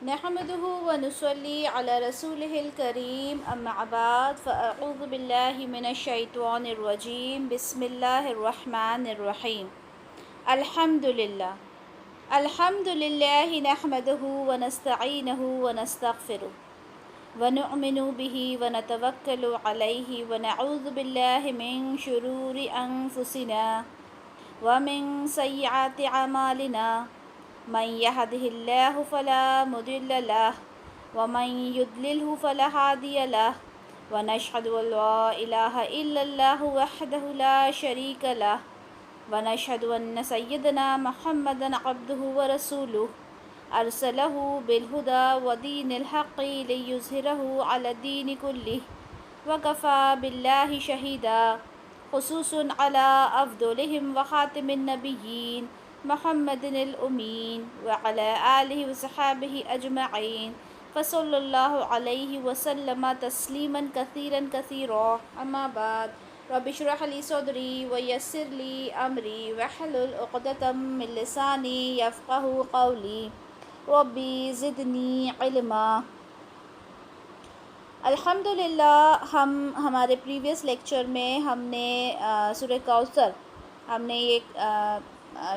نحمده ونصلي على رسوله الكريم أما بعد فأعوذ بالله من الشيطان الرجيم بسم الله الرحمن الرحيم الحمد لله نحمده ونستعينه ونستغفره ونؤمن به ونتوكل عليه ونعوذ بالله من شرور أنفسنا ومن سيئات أعمالنا من يهده الله فلا مضل له ومن يضلله فلا هادي له ونشهد أن لا إله إلا الله وحده لا شريك له ونشهد أن سيدنا محمدا عبده ورسوله أرسله بالهدى ودين الحق ليظهره على الدين كله وكفى بالله شهيدا خصوصا على أفضلهم وخاتم النبيين محمد الأمين وعلى آله وصحابه أجمعين فصلى الله عليه وسلم تسليما كثيرا أما بعد رب اشرح لي صدري ويسر لي أمري واحلل عقدة من لساني يفقهوا قولي ربي زدني علما۔ الحمدللہ ہمارے پریویس لیکچر میں ہم نے سورہ کوثر ہم نے ایک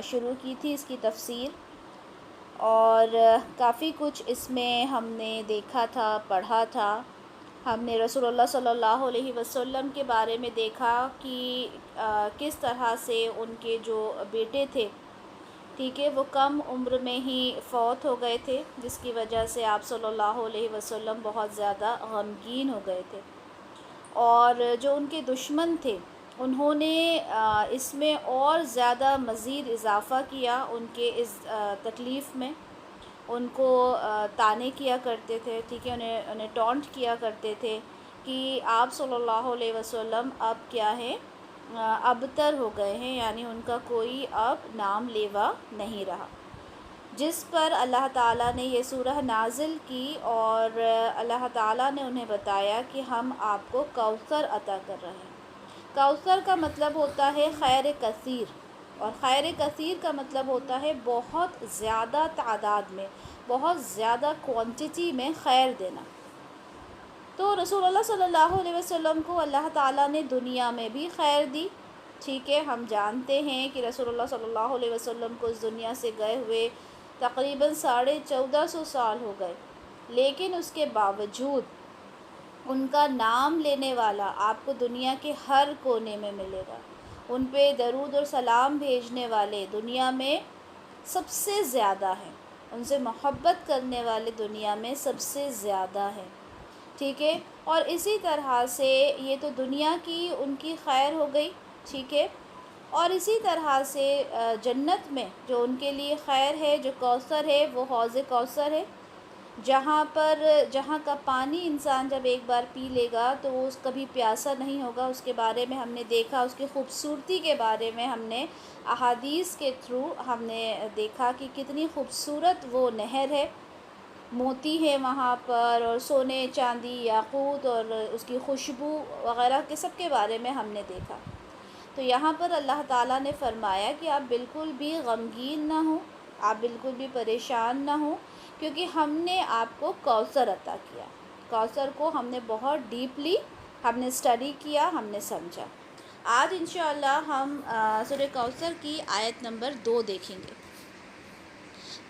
شروع کی تھی اس کی تفسیر، اور کافی کچھ اس میں ہم نے دیکھا تھا، پڑھا تھا۔ ہم نے رسول اللہ صلی اللہ علیہ وسلم کے بارے میں دیکھا کہ کس طرح سے ان کے جو بیٹے تھے، ٹھیک ہے، وہ کم عمر میں ہی فوت ہو گئے تھے، جس کی وجہ سے آپ صلی اللہ علیہ وسلم بہت زیادہ غمگین ہو گئے تھے، اور جو ان کے دشمن تھے انہوں نے اس میں اور زیادہ مزید اضافہ کیا ان کے اس تکلیف میں، ان کو طعنے کیا کرتے تھے، ٹھیک ہے، انہیں ٹونٹ کیا کرتے تھے کہ آپ صلی اللہ علیہ وسلم اب کیا ہے، ابتر ہو گئے ہیں، یعنی ان کا کوئی اب نام لیوا نہیں رہا، جس پر اللہ تعالیٰ نے یہ سورہ نازل کی، اور اللہ تعالیٰ نے انہیں بتایا کہ ہم آپ کو کوثر عطا کر رہے ہیں۔ کوثر کا مطلب ہوتا ہے خیر کثیر، اور خیر کثیر کا مطلب ہوتا ہے بہت زیادہ تعداد میں، بہت زیادہ کوانٹٹی میں خیر دینا۔ تو رسول اللہ صلی اللہ علیہ وسلم کو اللہ تعالیٰ نے دنیا میں بھی خیر دی، ٹھیک ہے، ہم جانتے ہیں کہ رسول اللہ صلی اللہ علیہ وسلم کو اس دنیا سے گئے ہوئے تقریباً 1450 سال ہو گئے، لیکن اس کے باوجود ان کا نام لینے والا آپ کو دنیا کے ہر کونے میں ملے گا، ان پہ درود اور سلام بھیجنے والے دنیا میں سب سے زیادہ ہیں، ان سے محبت کرنے والے دنیا میں سب سے زیادہ ہیں، ٹھیک ہے، اور اسی طرح سے یہ تو دنیا کی ان کی خیر ہو گئی، ٹھیک ہے، اور اسی طرح سے جنت میں جو ان کے لیے خیر ہے، جو کوثر ہے، وہ حوض کوثر ہے، جہاں کا پانی انسان جب ایک بار پی لے گا تو وہ کبھی پیاسا نہیں ہوگا۔ اس کے بارے میں ہم نے دیکھا، اس کی خوبصورتی کے بارے میں ہم نے احادیث کے تھرو ہم نے دیکھا کہ کتنی خوبصورت وہ نہر ہے، موتی ہے وہاں پر، اور سونے چاندی یاقوت، اور اس کی خوشبو وغیرہ کے سب کے بارے میں ہم نے دیکھا۔ تو یہاں پر اللہ تعالیٰ نے فرمایا کہ آپ بالکل بھی غمگین نہ ہوں، آپ بالکل بھی پریشان نہ ہوں، کیونکہ ہم نے آپ کو کوثر عطا کیا۔ کوثر کو ہم نے بہت ڈیپلی ہم نے اسٹڈی کیا، ہم نے سمجھا۔ آج انشاءاللہ ہم سورہ کوثر کی آیت نمبر 2 دیکھیں گے۔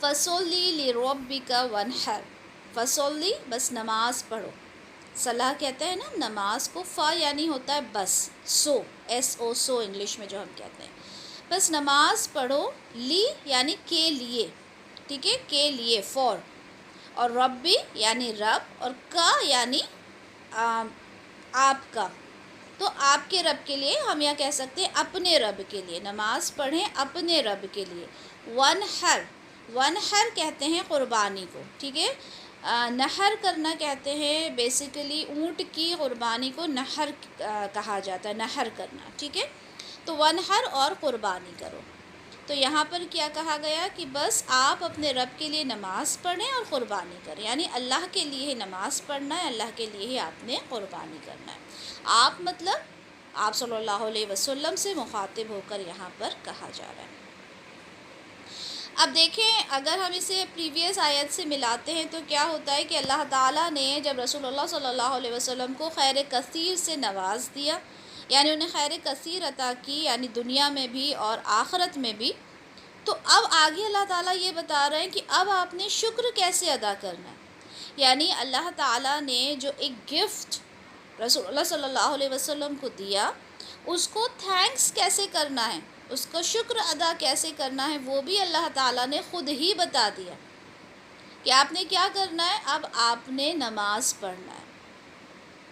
فَصَلِّ لِرَبِّكَ وَانْحَرْ، فَصَلِّ بس نماز پڑھو، صلاح کہتے ہیں نا نماز کو، فا یعنی ہوتا ہے بس، سو، ایس او سو انگلش میں جو ہم کہتے ہیں، بس نماز پڑھو، لی یعنی کے لیے، ٹھیک ہے، کے لیے، فور، اور ربی یعنی رب، اور کا یعنی آپ کا، تو آپ کے رب کے لیے ہم یا کہہ سکتے ہیں اپنے رب کے لیے، نماز پڑھیں اپنے رب کے لیے۔ ونحر کہتے ہیں قربانی کو، ٹھیک ہے، نحر کرنا کہتے ہیں، بیسیکلی اونٹ کی قربانی کو نحر کہا جاتا ہے، نحر کرنا، ٹھیک ہے، تو ونحر اور قربانی کرو۔ تو یہاں پر کیا کہا گیا کہ بس آپ اپنے رب کے لیے نماز پڑھیں اور قربانی کریں، یعنی اللہ کے لیے ہی نماز پڑھنا ہے، اللہ کے لیے ہی آپ نے قربانی کرنا ہے۔ آپ مطلب آپ صلی اللہ علیہ وسلم سے مخاطب ہو کر یہاں پر کہا جا رہا ہے۔ اب دیکھیں اگر ہم اسے پریویس آیت سے ملاتے ہیں تو کیا ہوتا ہے کہ اللہ تعالیٰ نے جب رسول اللہ صلی اللہ علیہ وسلم کو خیر کثیر سے نواز دیا، یعنی انہیں خیر کثیر عطا کی، یعنی دنیا میں بھی اور آخرت میں بھی، تو اب آگے اللہ تعالیٰ یہ بتا رہے ہیں کہ اب آپ نے شکر کیسے ادا کرنا ہے۔ یعنی اللہ تعالیٰ نے جو ایک گفٹ رسول اللہ صلی اللہ علیہ وسلم کو دیا، اس کو تھینکس کیسے کرنا ہے، اس کو شکر ادا کیسے کرنا ہے، وہ بھی اللہ تعالیٰ نے خود ہی بتا دیا کہ آپ نے کیا کرنا ہے۔ اب آپ نے نماز پڑھنا ہے۔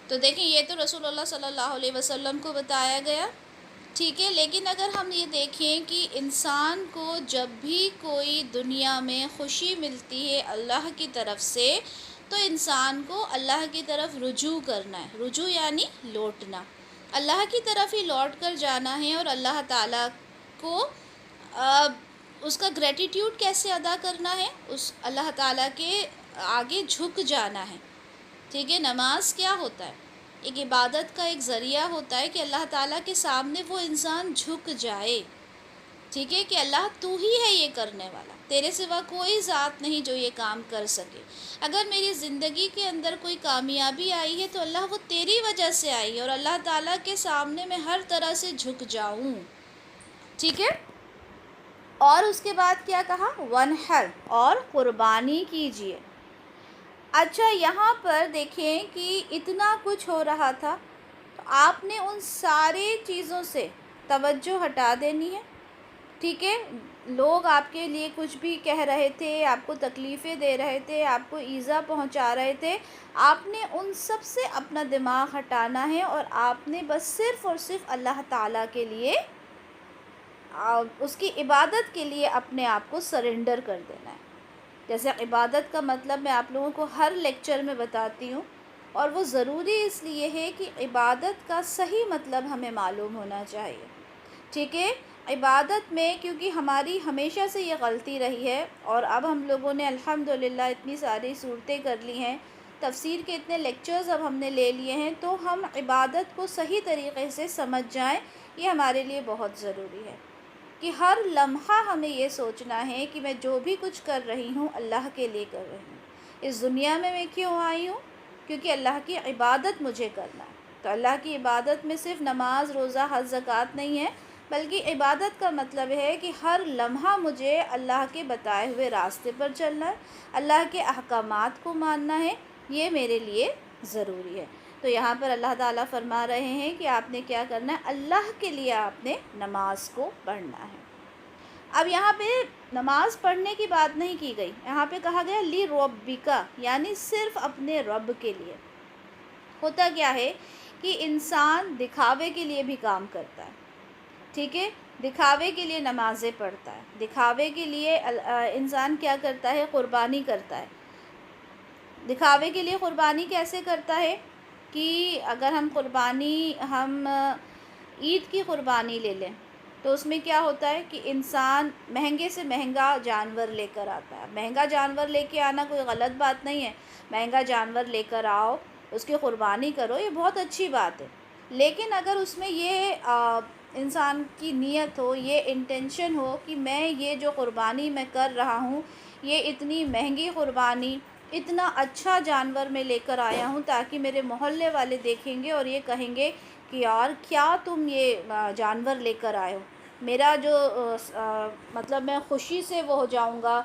تو دیکھیں یہ تو رسول اللہ صلی اللہ علیہ وسلم کو بتایا گیا، ٹھیک ہے، لیکن اگر ہم یہ دیکھیں کہ انسان کو جب بھی کوئی دنیا میں خوشی ملتی ہے اللہ کی طرف سے، تو انسان کو اللہ کی طرف رجوع کرنا ہے۔ رجوع یعنی لوٹنا، اللہ کی طرف ہی لوٹ کر جانا ہے، اور اللہ تعالیٰ کو اس کا گریٹیٹیوڈ کیسے ادا کرنا ہے، اس اللہ تعالیٰ کے آگے جھک جانا ہے، ٹھیک ہے۔ نماز کیا ہوتا ہے؟ ایک عبادت کا ایک ذریعہ ہوتا ہے کہ اللہ تعالیٰ کے سامنے وہ انسان جھک جائے، ٹھیک ہے، کہ اللہ تو ہی ہے یہ کرنے والا، تیرے سوا کوئی ذات نہیں جو یہ کام کر سکے۔ اگر میری زندگی کے اندر کوئی کامیابی آئی ہے تو اللہ وہ تیری وجہ سے آئی ہے، اور اللہ تعالیٰ کے سامنے میں ہر طرح سے جھک جاؤں، ٹھیک ہے۔ اور اس کے بعد کیا کہا؟ وَانْحَرْ، اور قربانی کیجیے۔ اچھا یہاں پر دیکھیں کہ اتنا کچھ ہو رہا تھا، تو آپ نے ان ساری چیزوں سے توجہ ہٹا دینی ہے، ٹھیک ہے۔ لوگ آپ کے لیے کچھ بھی کہہ رہے تھے، آپ کو تکلیفیں دے رہے تھے، آپ کو ایذا پہنچا رہے تھے، آپ نے ان سب سے اپنا دماغ ہٹانا ہے، اور آپ نے بس صرف اور صرف اللہ تعالیٰ کے لیے، اس کی عبادت کے لیے اپنے آپ کو سرنڈر کر دینا ہے۔ جیسے عبادت کا مطلب میں آپ لوگوں کو ہر لیکچر میں بتاتی ہوں، اور وہ ضروری اس لیے ہے کہ عبادت کا صحیح مطلب ہمیں معلوم ہونا چاہیے، ٹھیک ہے۔ عبادت میں کیونکہ ہماری ہمیشہ سے یہ غلطی رہی ہے، اور اب ہم لوگوں نے الحمدللہ اتنی ساری صورتیں کر لی ہیں، تفسیر کے اتنے لیکچرز اب ہم نے لے لیے ہیں، تو ہم عبادت کو صحیح طریقے سے سمجھ جائیں، یہ ہمارے لیے بہت ضروری ہے کہ ہر لمحہ ہمیں یہ سوچنا ہے کہ میں جو بھی کچھ کر رہی ہوں اللہ کے لیے کر رہی ہوں۔ اس دنیا میں کیوں آئی ہوں؟ کیونکہ اللہ کی عبادت مجھے کرنا ہے۔ تو اللہ کی عبادت میں صرف نماز، روزہ، حج، زکوٰۃ نہیں ہے، بلکہ عبادت کا مطلب ہے کہ ہر لمحہ مجھے اللہ کے بتائے ہوئے راستے پر چلنا ہے، اللہ کے احکامات کو ماننا ہے، یہ میرے لیے ضروری ہے۔ تو یہاں پر اللہ تعالیٰ فرما رہے ہیں کہ آپ نے کیا کرنا ہے؟ اللہ کے لیے آپ نے نماز کو پڑھنا ہے۔ اب یہاں پہ نماز پڑھنے کی بات نہیں کی گئی، یہاں پہ کہا گیا لی ربکا، یعنی صرف اپنے رب کے لیے۔ ہوتا کیا ہے کہ انسان دکھاوے کے لیے بھی کام کرتا ہے، ٹھیک ہے، دکھاوے کے لیے نمازیں پڑھتا ہے، دکھاوے کے لیے انسان کیا کرتا ہے؟ قربانی کرتا ہے۔ دکھاوے کے لیے قربانی کیسے کرتا ہے؟ کہ اگر ہم عید کی قربانی لے لیں تو اس میں کیا ہوتا ہے کہ انسان مہنگے سے مہنگا جانور لے کر آتا ہے۔ مہنگا جانور لے کے آنا کوئی غلط بات نہیں ہے، مہنگا جانور لے کر آؤ، اس کی قربانی کرو، یہ بہت اچھی بات ہے۔ لیکن اگر اس میں یہ انسان کی نیت ہو، یہ انٹینشن ہو کہ میں یہ جو قربانی میں کر رہا ہوں، یہ اتنی مہنگی قربانی، اتنا اچھا جانور میں لے کر آیا ہوں تاکہ میرے محلے والے دیکھیں گے اور یہ کہیں گے کہ یار کیا تم یہ جانور لے کر آئے ہو، میرا جو مطلب میں خوشی سے وہ ہو جاؤں گا،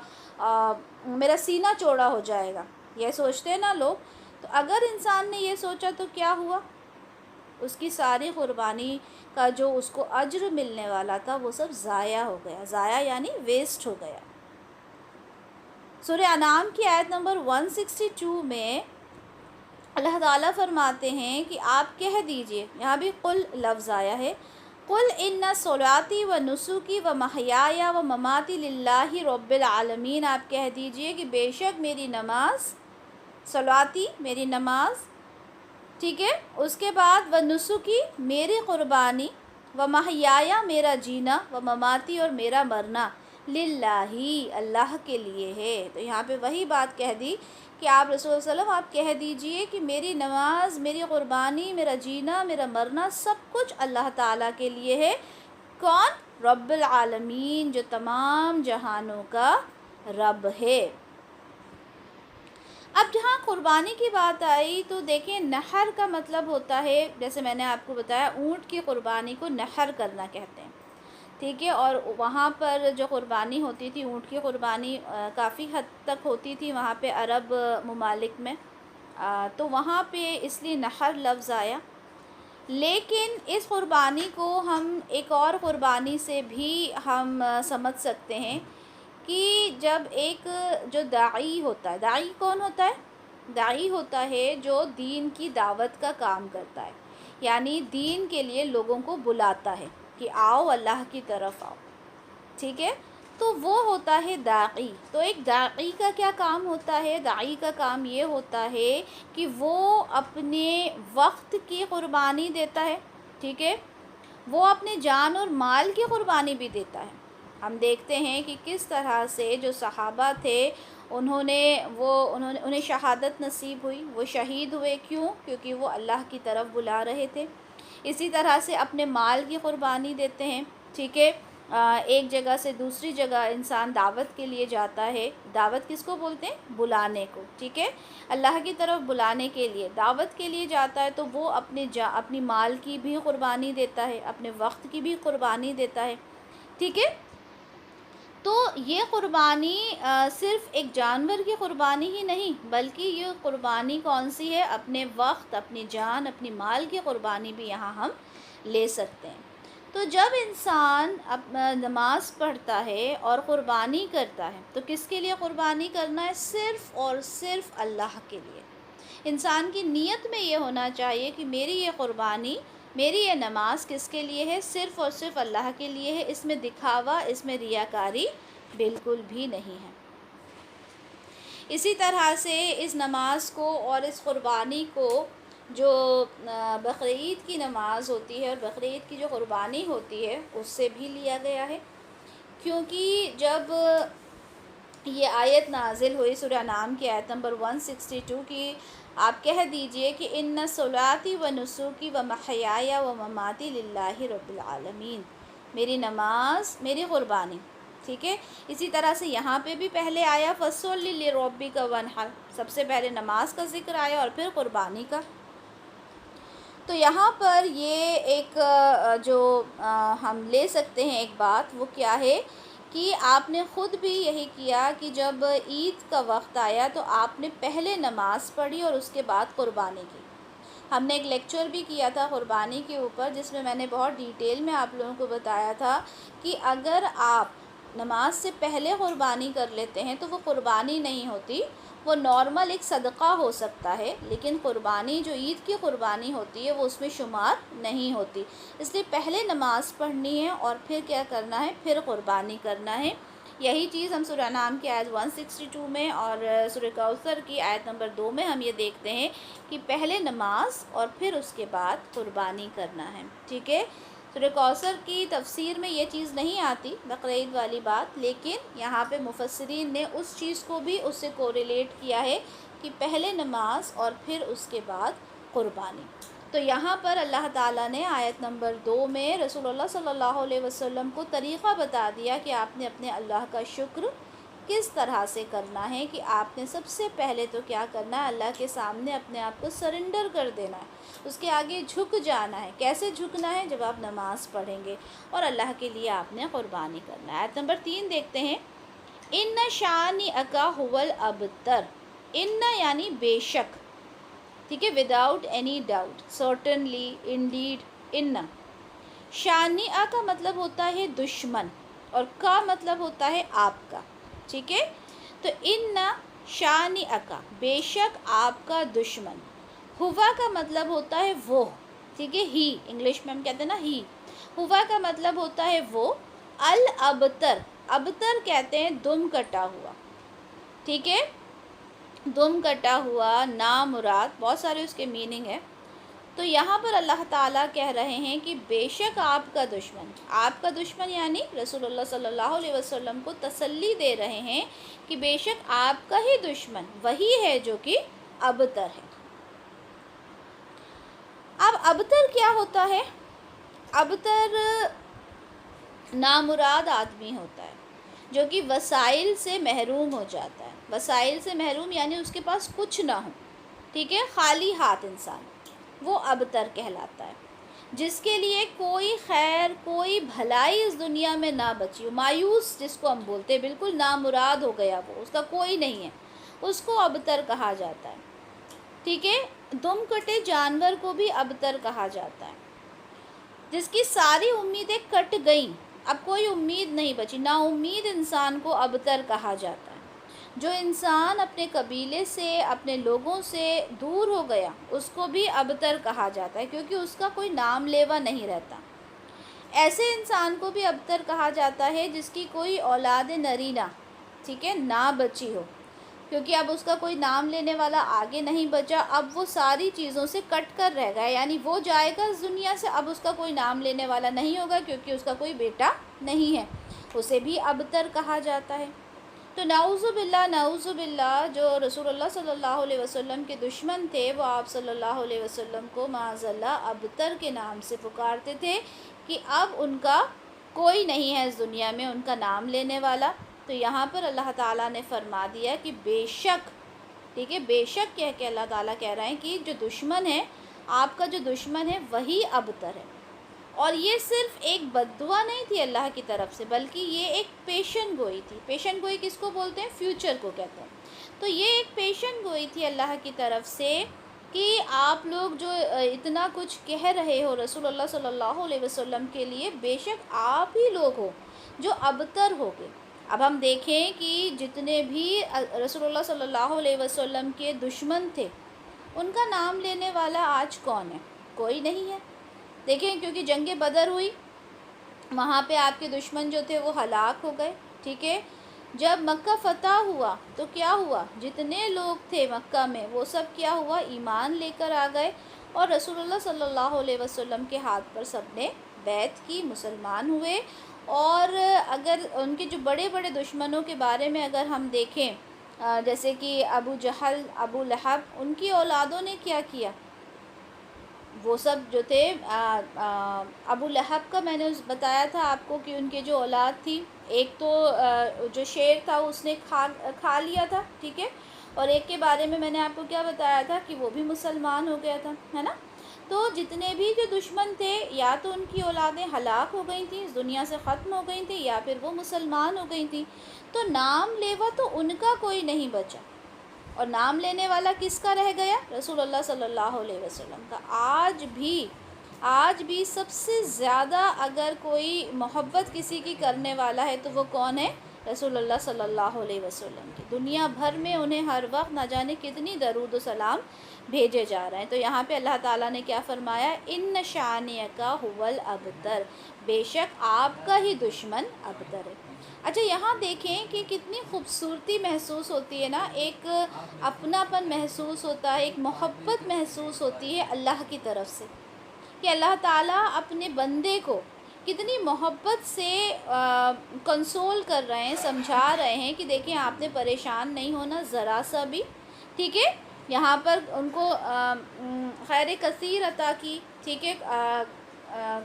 میرا سینہ چوڑا ہو جائے گا، یہ سوچتے ہیں نا لوگ۔ تو اگر انسان نے یہ سوچا تو کیا ہوا؟ اس کی ساری قربانی کا جو اس کو اجر ملنے والا تھا وہ سب ضائع ہو گیا۔ ضائع یعنی ویسٹ ہو گیا۔ سورہ انعام کی آیت نمبر 162 میں اللہ تعالیٰ فرماتے ہیں کہ آپ کہہ دیجئے، یہاں بھی قل لفظ آیا ہے، قل ان صلاتی و نسکی و محیایا و مماتی للہ رب العالمین، آپ کہہ دیجئے کہ بے شک میری نماز، صلاتی میری نماز، ٹھیک ہے، اس کے بعد و نسکی میری قربانی، و محیایا میرا جینا، و مماتی اور میرا مرنا، للہ اللہ کے لیے ہے۔ تو یہاں پہ وہی بات کہہ دی کہ آپ رسول اللہ علیہ وسلم آپ کہہ دیجئے کہ میری نماز، میری قربانی، میرا جینا، میرا مرنا سب کچھ اللہ تعالیٰ کے لیے ہے۔ کون؟ رب العالمین جو تمام جہانوں کا رب ہے۔ اب جہاں قربانی کی بات آئی تو دیکھیں نحر کا مطلب ہوتا ہے، جیسے میں نے آپ کو بتایا اونٹ کی قربانی کو نحر کرنا کہتے ہیں، ٹھیک ہے۔ اور وہاں پر جو قربانی ہوتی تھی اونٹ کی قربانی کافی حد تک ہوتی تھی وہاں پہ عرب ممالک میں، تو وہاں پہ اس لیے نحر لفظ آیا۔ لیکن اس قربانی کو ہم ایک اور قربانی سے بھی ہم سمجھ سکتے ہیں کہ جب ایک جو داعی ہوتا ہے، داعی کون ہوتا ہے؟ داعی ہوتا ہے جو دین کی دعوت کا کام کرتا ہے، یعنی دین کے لیے لوگوں کو بلاتا ہے کہ آؤ اللہ کی طرف آؤ، ٹھیک ہے، تو وہ ہوتا ہے داعی۔ تو ایک داعی کا کیا کام ہوتا ہے؟ داعی کا کام یہ ہوتا ہے کہ وہ اپنے وقت کی قربانی دیتا ہے، ٹھیک ہے، وہ اپنے جان اور مال کی قربانی بھی دیتا ہے۔ ہم دیکھتے ہیں کہ کس طرح سے جو صحابہ تھے انہیں شہادت نصیب ہوئی، وہ شہید ہوئے، کیوں؟ کیونکہ وہ اللہ کی طرف بلا رہے تھے۔ اسی طرح سے اپنے مال کی قربانی دیتے ہیں، ٹھیک ہے، ایک جگہ سے دوسری جگہ انسان دعوت کے لیے جاتا ہے، دعوت کس کو بولتے ہیں؟ بلانے کو، ٹھیک ہے، اللہ کی طرف بلانے کے لیے دعوت کے لیے جاتا ہے، تو وہ اپنی مال کی بھی قربانی دیتا ہے، اپنے وقت کی بھی قربانی دیتا ہے، ٹھیک ہے۔ تو یہ قربانی صرف ایک جانور کی قربانی ہی نہیں، بلکہ یہ قربانی کون سی ہے؟ اپنے وقت، اپنی جان، اپنی مال کی قربانی بھی یہاں ہم لے سکتے ہیں۔ تو جب انسان نماز پڑھتا ہے اور قربانی کرتا ہے تو کس کے لیے قربانی کرنا ہے؟ صرف اور صرف اللہ کے لیے۔ انسان کی نیت میں یہ ہونا چاہیے کہ میری یہ قربانی، میری یہ نماز کس کے لیے ہے؟ صرف اور صرف اللہ کے لیے ہے، اس میں دکھاوا، اس میں ریاکاری بالکل بھی نہیں ہے۔ اسی طرح سے اس نماز کو اور اس قربانی کو جو بقرعید کی نماز ہوتی ہے اور بقرعید کی جو قربانی ہوتی ہے اس سے بھی لیا گیا ہے، کیونکہ جب یہ آیت نازل ہوئی سورہ انعام کی آیت نمبر 162 کی، آپ کہہ دیجئے کہ ان صلاتی و نسوکی و محیایا و مماتی للہ رب العالمین، میری نماز، میری قربانی، ٹھیک ہے۔ اسی طرح سے یہاں پہ بھی پہلے آیا فَصَلِّ لِرَبِّكَ وَانْحَرْ، سب سے پہلے نماز کا ذکر آیا اور پھر قربانی کا۔ تو یہاں پر یہ ایک جو ہم لے سکتے ہیں ایک بات، وہ کیا ہے کہ آپ نے خود بھی یہی کیا کہ جب عید کا وقت آیا تو آپ نے پہلے نماز پڑھی اور اس کے بعد قربانی کی۔ ہم نے ایک لیکچر بھی کیا تھا قربانی کے اوپر، جس میں میں نے بہت ڈیٹیل میں آپ لوگوں کو بتایا تھا کہ اگر آپ نماز سے پہلے قربانی کر لیتے ہیں تو وہ قربانی نہیں ہوتی، وہ نارمل ایک صدقہ ہو سکتا ہے، لیکن قربانی جو عید کی قربانی ہوتی ہے وہ اس میں شمار نہیں ہوتی۔ اس لیے پہلے نماز پڑھنی ہے اور پھر کیا کرنا ہے؟ پھر قربانی کرنا ہے۔ یہی چیز ہم سورہ انعام کی آیت 162 میں اور سورہ کوثر کی آیت نمبر 2 میں ہم یہ دیکھتے ہیں کہ پہلے نماز اور پھر اس کے بعد قربانی کرنا ہے، ٹھیک ہے۔ سورہ کوثر کی تفسیر میں یہ چیز نہیں آتی بقرعید والی بات، لیکن یہاں پہ مفسرین نے اس چیز کو بھی اس سے کوریلیٹ کیا ہے کہ پہلے نماز اور پھر اس کے بعد قربانی۔ تو یہاں پر اللہ تعالیٰ نے آیت نمبر 2 میں رسول اللہ صلی اللہ علیہ وسلم کو طریقہ بتا دیا کہ آپ نے اپنے اللہ کا شکر کس طرح سے کرنا ہے، کہ آپ نے سب سے پہلے تو کیا کرنا ہے؟ اللہ کے سامنے اپنے آپ کو سرنڈر کر دینا ہے، اس کے آگے جھک جانا ہے۔ کیسے جھکنا ہے؟ جب آپ نماز پڑھیں گے اور اللہ کے لیے آپ نے قربانی کرنا ہے۔ آیت نمبر 3 دیکھتے ہیں، ان شانئک ھو الابتر، ان یعنی بے شک، ٹھیک ہے، without any doubt, certainly, indeed, ان۔ شانئہ کا مطلب ہوتا ہے دشمن اور کا مطلب ہوتا ہے آپ کا، ٹھیک ہے۔ تو ان شانئک، بے شک آپ کا دشمن، ہوا کا مطلب ہوتا ہے وہ، ٹھیک ہے، ہی، انگلش میں ہم کہتے ہیں نا ہی، ہوا کا مطلب ہوتا ہے وہ، الابتر، ابتر کہتے ہیں دم کٹا ہوا، ٹھیک ہے، دم کٹا ہوا، نامراد، بہت سارے اس کے میننگ ہے۔ تو یہاں پر اللہ تعالیٰ کہہ رہے ہیں کہ بے شک آپ کا دشمن، آپ کا دشمن یعنی رسول اللہ صلی اللہ علیہ وسلم کو تسلی دے رہے ہیں کہ بے شک آپ کا ہی دشمن وہی ہے جو کہ ابتر ہے۔ اب ابتر کیا ہوتا ہے؟ ابتر نامراد آدمی ہوتا ہے جو کہ وسائل سے محروم ہو جاتا ہے. وسائل سے محروم یعنی اس کے پاس کچھ نہ ہو، ٹھیک ہے، خالی ہاتھ انسان، وہ ابتر کہلاتا ہے. جس کے لیے کوئی خیر، کوئی بھلائی اس دنیا میں نہ بچی ہو، مایوس جس کو ہم بولتے ہیں، بالکل نامراد ہو گیا وہ، اس کا کوئی نہیں ہے، اس کو ابتر کہا جاتا ہے. ٹھیک ہے. دم کٹے جانور کو بھی ابتر کہا جاتا ہے. جس کی ساری امیدیں کٹ گئیں، اب کوئی امید نہیں بچی، نا امید انسان کو ابتر کہا جاتا ہے. جو انسان اپنے قبیلے سے، اپنے لوگوں سے دور ہو گیا، اس کو بھی ابتر کہا جاتا ہے، کیونکہ اس کا کوئی نام لیوا نہیں رہتا. ایسے انسان کو بھی ابتر کہا جاتا ہے جس کی کوئی اولاد نرینہ، ٹھیک ہے، نہ بچی ہو، کیونکہ اب اس کا کوئی نام لینے والا آگے نہیں بچا، اب وہ ساری چیزوں سے کٹ کر رہ گیا، یعنی وہ جائے گا اس دنیا سے، اب اس کا کوئی نام لینے والا نہیں ہوگا کیونکہ اس کا کوئی بیٹا نہیں ہے، اسے بھی ابتر کہا جاتا ہے. تو نعوذ باللہ جو رسول اللہ صلی اللہ علیہ وسلم کے دشمن تھے، وہ آپ صلی اللہ علیہ وسلم کو معاذ اللہ ابتر کے نام سے پکارتے تھے کہ اب ان کا کوئی نہیں ہے اس دنیا میں ان کا نام لینے والا. تو یہاں پر اللہ تعالیٰ نے فرما دیا کہ بے شک، ٹھیک ہے، بے شک کہہ کے اللہ تعالیٰ کہہ رہے ہیں کہ جو دشمن ہے، آپ کا جو دشمن ہے وہی ابتر ہے. اور یہ صرف ایک بد دعا نہیں تھی اللہ کی طرف سے، بلکہ یہ ایک پیشن گوئی تھی. پیشن گوئی کس کو بولتے ہیں؟ فیوچر کو کہتے ہیں. تو یہ ایک پیشن گوئی تھی اللہ کی طرف سے کہ آپ لوگ جو اتنا کچھ کہہ رہے ہو رسول اللہ صلی اللہ علیہ وسلم کے لیے، بے شک آپ ہی لوگ ہو جو ابتر ہو گئے. اب ہم دیکھیں کہ جتنے بھی رسول اللہ صلی اللہ علیہ وسلم کے دشمن تھے، ان کا نام لینے والا آج کون ہے؟ کوئی نہیں ہے. دیکھیں، کیونکہ جنگ بدر ہوئی، وہاں پہ آپ کے دشمن جو تھے وہ ہلاک ہو گئے. ٹھیک ہے. جب مکہ فتح ہوا تو کیا ہوا؟ جتنے لوگ تھے مکہ میں وہ سب کیا ہوا؟ ایمان لے کر آ گئے، اور رسول اللہ صلی اللہ علیہ وسلم کے ہاتھ پر سب نے بیعت کی، مسلمان ہوئے. اور اگر ان کے جو بڑے بڑے دشمنوں کے بارے میں اگر ہم دیکھیں، جیسے کہ ابو جہل، ابو لہب، ان کی اولادوں نے کیا کیا؟ وہ سب جو تھے، ابو لہب کا میں نے بتایا تھا آپ کو کہ ان کے جو اولاد تھی، ایک تو جو شیر تھا اس نے کھا لیا تھا، ٹھیک ہے، اور ایک کے بارے میں نے آپ کو کیا بتایا تھا کہ وہ بھی مسلمان ہو گیا تھا، ہے نا. تو جتنے بھی جو دشمن تھے، یا تو ان کی اولادیں ہلاک ہو گئی تھیں، اس دنیا سے ختم ہو گئی تھیں، یا پھر وہ مسلمان ہو گئی تھیں. تو نام لیوا تو ان کا کوئی نہیں بچا، اور نام لینے والا کس کا رہ گیا؟ رسول اللہ صلی اللہ علیہ وسلم کا. آج بھی سب سے زیادہ اگر کوئی محبت کسی کی کرنے والا ہے تو وہ کون ہے؟ رسول اللہ صلی اللہ علیہ وسلم کی. دنیا بھر میں انہیں ہر وقت نہ جانے کتنی درود و سلام بھیجے جا رہے ہیں. تو یہاں پہ اللہ تعالیٰ نے کیا فرمایا؟ ان شانئک ھو الابتر، بے شک آپ کا ہی دشمن ابتر ہے. اچھا، یہاں دیکھیں کہ کتنی خوبصورتی محسوس ہوتی ہے نا، ایک اپناپن محسوس ہوتا ہے، ایک محبت محسوس ہوتی ہے اللہ کی طرف سے، کہ اللہ تعالیٰ اپنے بندے کو کتنی محبت سے کنسول کر رہے ہیں، سمجھا رہے ہیں کہ دیکھیں آپ نے پریشان نہیں ہونا ذرا سا بھی. ٹھیک ہے. یہاں پر ان کو خیر کثیر عطا کی، ٹھیک ہے،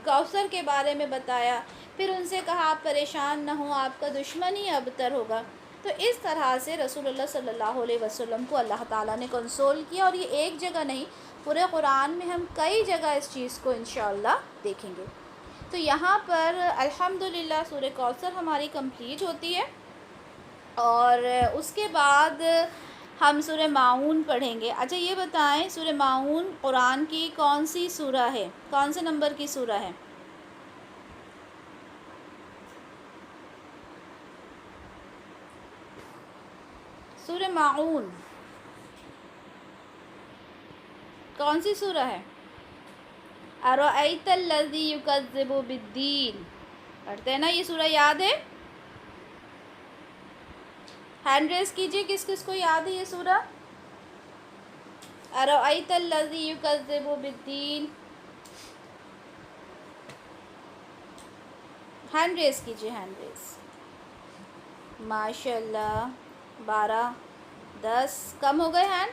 کوثر کے بارے میں بتایا، پھر ان سے کہا آپ پریشان نہ ہوں، آپ کا دشمن ہی ابتر ہوگا. تو اس طرح سے رسول اللہ صلی اللہ علیہ وسلم کو اللہ تعالیٰ نے کنسول کیا، اور یہ ایک جگہ نہیں، پورے قرآن میں ہم کئی جگہ اس چیز کو انشاءاللہ دیکھیں گے. تو یہاں پر الحمدللہ سورہ کوثر ہماری کمپلیٹ ہوتی ہے، اور اس کے بعد ہم سورہ ماعون پڑھیں گے. اچھا یہ بتائیں، سورہ ماعون قرآن کی کون سی سورہ ہے؟ کون سے نمبر کی سورہ ہے؟ سورہ ماعون کون سی سورہ ہے؟ ارأیت الذی یکذب بالدین، پڑھتے ہیں نا، یہ سورہ یاد ہے؟ ہینڈ ریز کیجئے کس کس کو یاد ہے یہ سورہ؟ ارأیت الذی یکذب بالدین، ہینڈ ریز کیجئے، ہینڈ ریز. ماشاء اللہ، 12 10 کم ہو گئے ہینڈ،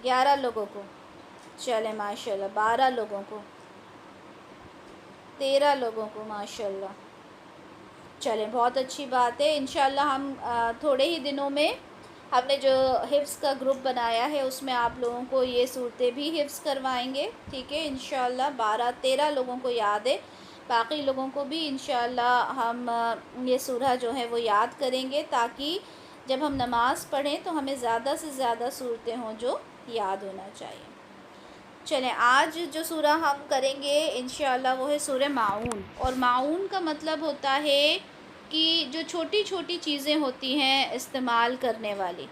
11 لوگوں کو. چلے ماشاء اللہ، 12 لوگوں کو. 13 لوگوں کو، ماشاءاللہ. چلیں بہت اچھی بات ہے. انشاءاللہ ہم تھوڑے ہی دنوں میں ہم نے جو حفظ کا گروپ بنایا ہے اس میں آپ لوگوں کو یہ صورتیں بھی حفظ کروائیں گے. ٹھیک ہے انشاءاللہ. 12-13 لوگوں کو یاد ہے، باقی لوگوں کو بھی انشاءاللہ ہم یہ سورہ جو ہے وہ یاد کریں گے، تاکہ جب ہم نماز پڑھیں تو ہمیں زیادہ سے زیادہ صورتیں ہوں جو یاد ہونا چاہیے. چلیں آج جو سورہ ہم کریں گے انشاءاللہ وہ ہے سورہ معون. اور معون کا مطلب ہوتا ہے کہ جو چھوٹی چھوٹی چیزیں ہوتی ہیں استعمال کرنے والی،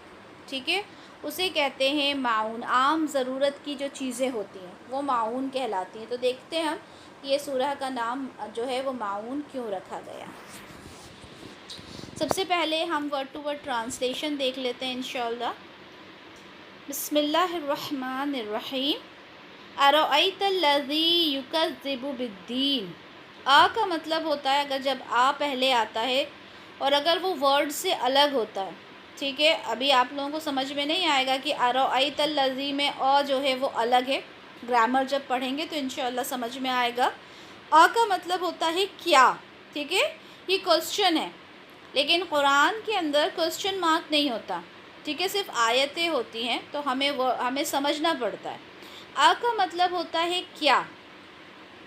ٹھیک ہے، اسے کہتے ہیں معون. عام ضرورت کی جو چیزیں ہوتی ہیں وہ معون کہلاتی ہیں. تو دیکھتے ہیں ہم یہ سورہ کا نام جو ہے وہ معون کیوں رکھا گیا. سب سے پہلے ہم ورڈ ٹو ورڈ ٹرانسلیشن دیکھ لیتے ہیں انشاءاللہ. بسم اللہ الرحمن الرحیم. ارأیت الذی یکذب بالدین. آ کا مطلب ہوتا ہے اگر جب آ پہلے آتا ہے اور اگر وہ ورڈ سے الگ ہوتا ہے. ٹھیک ہے، ابھی آپ لوگوں کو سمجھ میں نہیں آئے گا کہ ارأیت الذی میں آ جو ہے وہ الگ ہے. گرامر جب پڑھیں گے تو انشاءاللہ سمجھ میں آئے گا. آ کا مطلب ہوتا ہے کیا. ٹھیک ہے، یہ کوسچن ہے، لیکن قرآن کے اندر کوسچن مارک نہیں ہوتا. ٹھیک ہے، صرف آیتیں ہوتی ہیں تو ہمیں سمجھنا پڑتا ہے. آ کا مطلب ہوتا ہے کیا.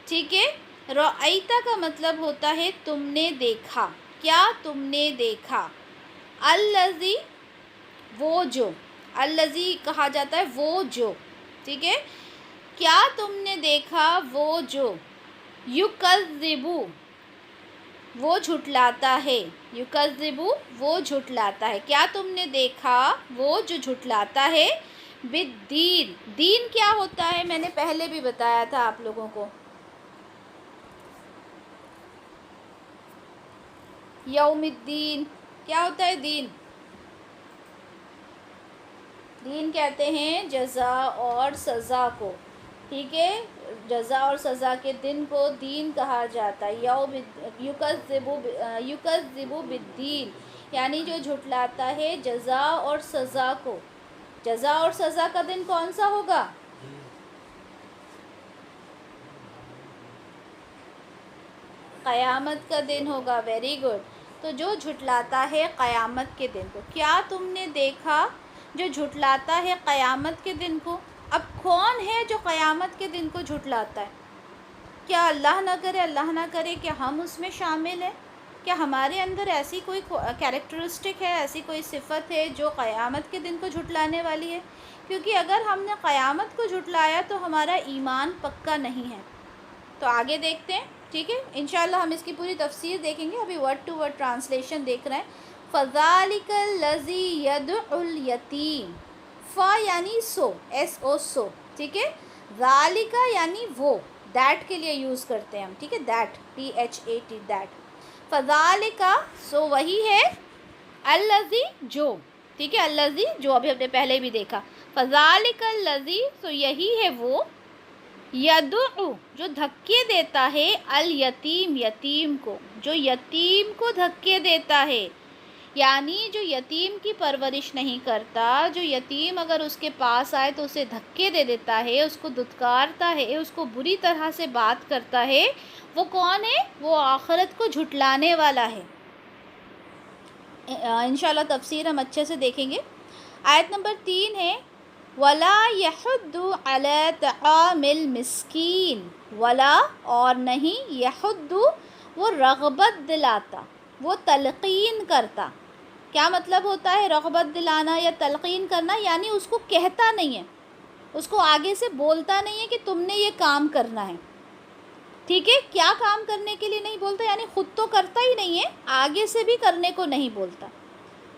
ٹھیک ہے، رأیتا کا مطلب ہوتا ہے تم نے دیکھا، کیا تم نے دیکھا. الذی وہ جو، الذی کہا جاتا ہے وہ جو. ٹھیک ہے، کیا تم نے دیکھا وہ جو. یکذب وہ جھٹلاتا ہے. یکذب وہ جھٹلاتا ہے. کیا تم نے دیکھا وہ جو جھٹلاتا ہے. بالدین. دین کیا ہوتا ہے میں نے پہلے بھی بتایا تھا آپ لوگوں کو. یوم الدین کیا ہوتا ہے. دین، دین کہتے ہیں جزا اور سزا کو. ٹھیک ہے، جزا اور سزا کے دن کو دین کہا جاتا ہے. یکذب بالدین یعنی جو جھٹلاتا ہے جزا اور سزا کو. جزا اور سزا کا دن کون سا ہوگا. قیامت کا دن ہوگا. Very good. تو جو جھٹلاتا ہے قیامت کے دن کو. کیا تم نے دیکھا جو جھٹلاتا ہے قیامت کے دن کو. اب کون ہے جو قیامت کے دن کو جھٹلاتا ہے. کیا اللہ نہ کرے کہ ہم اس میں شامل ہیں. کیا ہمارے اندر ایسی کوئی کیریکٹرسٹک ہے، ایسی کوئی صفت ہے جو قیامت کے دن کو جھٹلانے والی ہے. کیونکہ اگر ہم نے قیامت کو جھٹلایا تو ہمارا ایمان پکا نہیں ہے. تو آگے دیکھتے ہیں. ٹھیک ہے، انشاءاللہ ہم اس کی پوری تفسیر دیکھیں گے. ابھی ورڈ ٹو ورڈ ٹرانسلیشن دیکھ رہے ہیں. فَذَلِكَ الَّذِي يَدْعُ الْيَتِيمَ. فا یعنی سو، ایس او سو. ٹھیک ہے، ذالکا یعنی وہ، دیٹ کے لیے یوز کرتے ہیں ہم. ٹھیک ہے، دیٹ THAT دیٹ. فَذَلِكَ سو وہی ہے. الَّذِي جو. ٹھیک ہے، الَّذِي جو ابھی ہم نے پہلے بھی دیکھا. فَذَلِكَ الَّذِي سو یہی ہے وہ. یدعو جو دھکے دیتا ہے. الیتیم یتیم کو، جو یتیم کو دھکے دیتا ہے. یعنی جو یتیم کی پرورش نہیں کرتا، جو یتیم اگر اس کے پاس آئے تو اسے دھکے دے دیتا ہے، اس کو دھتکارتا ہے، اس کو بری طرح سے بات کرتا ہے، وہ کون ہے. وہ آخرت کو جھٹلانے والا ہے. انشاءاللہ تفسیر ہم اچھے سے دیکھیں گے. آیت نمبر 3 ہے وَلَا يَحُدُّ عَلَىٰ طَعَامِ الْمِسْكِينِ. ولا اور نہیں، یحد وہ رغبت دلاتا، وہ تلقین کرتا. کیا مطلب ہوتا ہے رغبت دلانا یا تلقین کرنا. یعنی اس کو کہتا نہیں ہے، اس کو آگے سے بولتا نہیں ہے کہ تم نے یہ کام کرنا ہے. ٹھیک ہے، کیا کام کرنے کے لیے نہیں بولتا. یعنی خود تو کرتا ہی نہیں ہے، آگے سے بھی کرنے کو نہیں بولتا.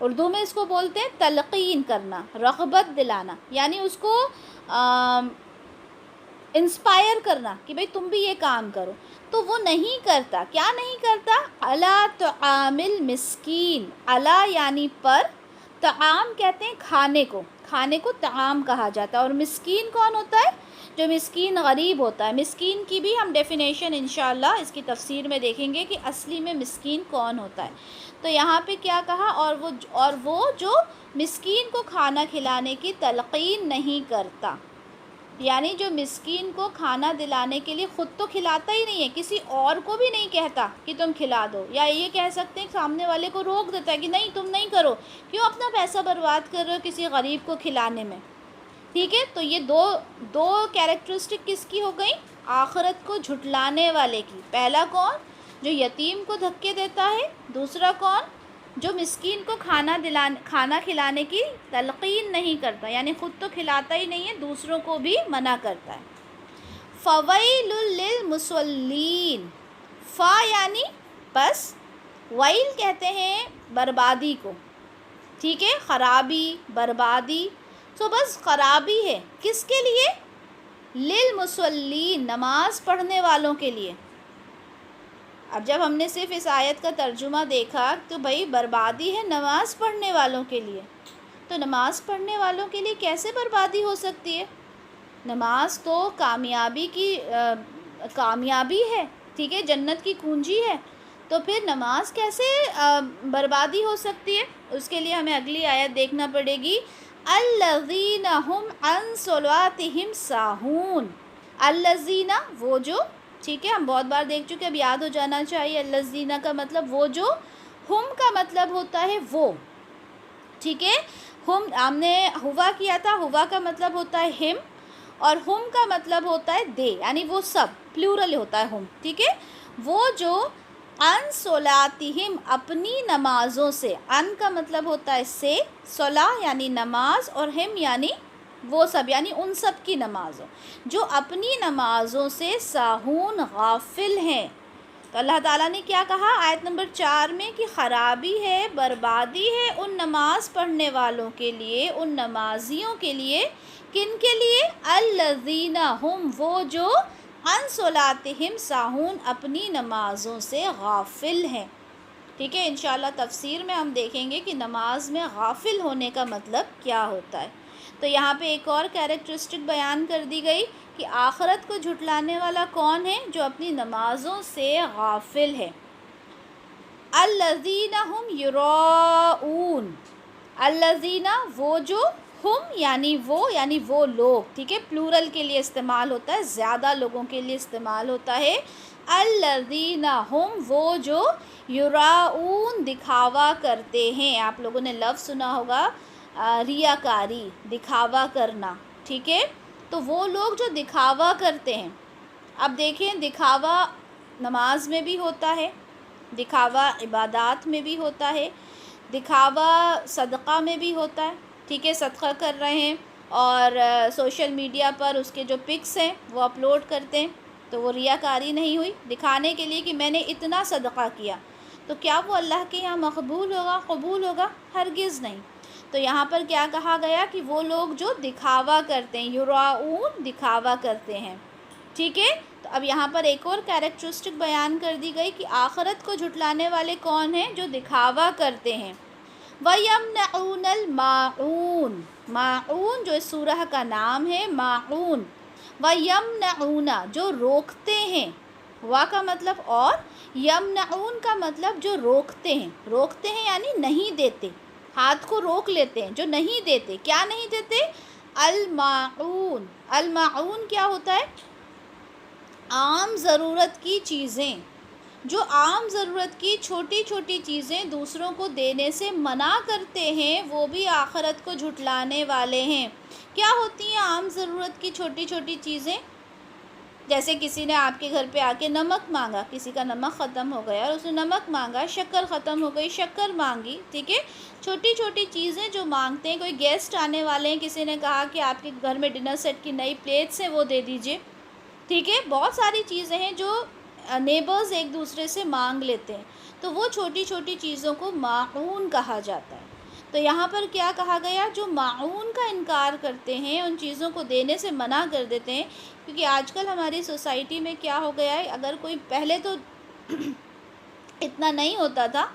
اردو میں اس کو بولتے ہیں تلقین کرنا، رغبت دلانا. یعنی اس کو انسپائر کرنا کہ بھئی تم بھی یہ کام کرو. تو وہ نہیں کرتا. کیا نہیں کرتا. علی طعام المسکین. علی یعنی پر، طعام کہتے ہیں کھانے کو. کھانے کو طعام کہا جاتا ہے. اور مسکین کون ہوتا ہے. جو مسکین غریب ہوتا ہے. مسکین کی بھی ہم ڈیفینیشن انشاءاللہ اس کی تفسیر میں دیکھیں گے کہ اصلی میں مسکین کون ہوتا ہے. تو یہاں پہ کیا کہا. اور وہ جو مسکین کو کھانا کھلانے کی تلقین نہیں کرتا. یعنی جو مسکین کو کھانا دلانے کے لیے خود تو کھلاتا ہی نہیں ہے، کسی اور کو بھی نہیں کہتا کہ تم کھلا دو، یا یہ کہہ سکتے ہیں سامنے والے کو روک دیتا ہے کہ نہیں تم نہیں کرو، کیوں اپنا پیسہ برباد کر رہے ہو کسی غریب کو کھلانے میں. ٹھیک ہے، تو یہ دو کیریکٹرسٹک کس کی ہو گئی؟ آخرت کو جھٹلانے والے کی. پہلا کون؟ جو یتیم کو دھکے دیتا ہے. دوسرا کون؟ جو مسکین کو کھانا کھلانے کی تلقین نہیں کرتا، یعنی خود تو کھلاتا ہی نہیں ہے، دوسروں کو بھی منع کرتا ہے. فویل للمصلین، فا یعنی بس، ویل کہتے ہیں بربادی کو. ٹھیک ہے، خرابی، بربادی. تو بس خرابی ہے کس کے لیے؟ للمصلین، نماز پڑھنے والوں کے لیے. اب جب ہم نے صرف اس آیت کا ترجمہ دیکھا تو بھئی بربادی ہے نماز پڑھنے والوں کے لیے. تو نماز پڑھنے والوں کے لیے کیسے بربادی ہو سکتی ہے؟ نماز تو کامیابی ہے. ٹھیک ہے، جنت کی کنجی ہے. تو پھر نماز کیسے بربادی ہو سکتی ہے؟ اس کے لیے ہمیں اگلی آیت دیکھنا پڑے گی. الذین هم عن صلاتهم ساہون. الذین، وہ جو، ٹھیک ہے، ہم بہت بار دیکھ چکے، اب یاد ہو جانا چاہیے. الذین کا مطلب وہ جو، ہم کا مطلب ہوتا ہے وہ. ٹھیک ہے، ہم نے ہوا کیا تھا، ہوا کا مطلب ہوتا ہے ہم، اور ہم کا مطلب ہوتا ہے دے، یعنی وہ سب، پلورل ہوتا ہے ہم. ٹھیک ہے، وہ جو ان صلاتہم، اپنی نمازوں سے. ان کا مطلب ہوتا ہے سے، صلاح یعنی نماز، اور ہم یعنی وہ سب، یعنی ان سب کی نمازوں، جو اپنی نمازوں سے ساہون، غافل ہیں. تو اللہ تعالیٰ نے کیا کہا آیت نمبر 4 میں کہ خرابی ہے، بربادی ہے ان نماز پڑھنے والوں کے لیے، ان نمازیوں کے لیے. کن کے لیے؟ الذین ہم، وہ جو عن صلاتہم ساہون، اپنی نمازوں سے غافل ہیں. ٹھیک ہے، انشاءاللہ تفسیر میں ہم دیکھیں گے کہ نماز میں غافل ہونے کا مطلب کیا ہوتا ہے. تو یہاں پہ ایک اور کیریکٹرسٹک بیان کر دی گئی کہ آخرت کو جھٹلانے والا کون ہے؟ جو اپنی نمازوں سے غافل ہے. الذین ہم یراؤون. الذین، وہ جو، ہم یعنی وہ لوگ. ٹھیک ہے، پلورل کے لیے استعمال ہوتا ہے، زیادہ لوگوں کے لیے استعمال ہوتا ہے. الذین ہم، وہ جو یراؤون، دکھاوا کرتے ہیں. آپ لوگوں نے لفظ سنا ہوگا ریاکاری، دکھاوا کرنا. ٹھیک ہے، تو وہ لوگ جو دکھاوا کرتے ہیں. اب دیکھیں، دکھاوا نماز میں بھی ہوتا ہے، دکھاوا عبادات میں بھی ہوتا ہے، دکھاوا صدقہ میں بھی ہوتا ہے. ٹھیک ہے، صدقہ کر رہے ہیں اور سوشل میڈیا پر اس کے جو پکس ہیں وہ اپلوڈ کرتے ہیں، تو وہ ریاکاری نہیں ہوئی؟ دکھانے کے لیے کہ میں نے اتنا صدقہ کیا. تو کیا وہ اللہ کے یہاں مقبول ہوگا، قبول ہوگا؟ ہرگز نہیں. تو یہاں پر کیا کہا گیا کہ وہ لوگ جو دکھاوا کرتے ہیں، یراؤون، دکھاوا کرتے ہیں. ٹھیک ہے، تو اب یہاں پر ایک اور کیریکٹرسٹک بیان کر دی گئی کہ آخرت کو جھٹلانے والے کون ہیں؟ جو دکھاوا کرتے ہیں. وَيَمْنَعُونَ الْمَاعُونَ، ماعون جو اس سورہ کا نام ہے، ماعون. وَيَمْنَعُونَ، جو روکتے ہیں. وا کا مطلب اور، یمنعون کا مطلب جو روکتے ہیں. روکتے ہیں یعنی نہیں دیتے، ہاتھ کو روک لیتے ہیں، جو نہیں دیتے. کیا نہیں دیتے؟ الماعون. الماعون کیا ہوتا ہے؟ عام ضرورت کی چیزیں. جو عام ضرورت کی چھوٹی چھوٹی چیزیں دوسروں کو دینے سے منع کرتے ہیں، وہ بھی آخرت کو جھٹلانے والے ہیں. کیا ہوتی ہیں عام ضرورت کی چھوٹی چھوٹی چیزیں؟ جیسے کسی نے آپ کے گھر پہ آ کے نمک مانگا، کسی کا نمک ختم ہو گیا اور اس نے نمک مانگا. شکر ختم ہو گئی، شکر مانگی. ٹھیک ہے، چھوٹی چھوٹی چیزیں جو مانگتے ہیں. کوئی گیسٹ آنے والے ہیں، کسی نے کہا کہ آپ کے گھر میں ڈنر سیٹ کی نئی پلیٹس ہیں، وہ دے دیجئے. ٹھیک ہے، بہت ساری چیزیں ہیں جو نیبرز ایک دوسرے سے مانگ لیتے ہیں. تو وہ چھوٹی چھوٹی چیزوں کو ماعون کہا جاتا ہے. تو یہاں پر کیا کہا گیا؟ جو ماعون کا انکار کرتے ہیں، ان چیزوں کو دینے سے منع کر دیتے ہیں. کیونکہ آج کل ہماری سوسائٹی میں کیا ہو گیا ہے، اگر کوئی، پہلے تو اتنا نہیں ہوتا تھا،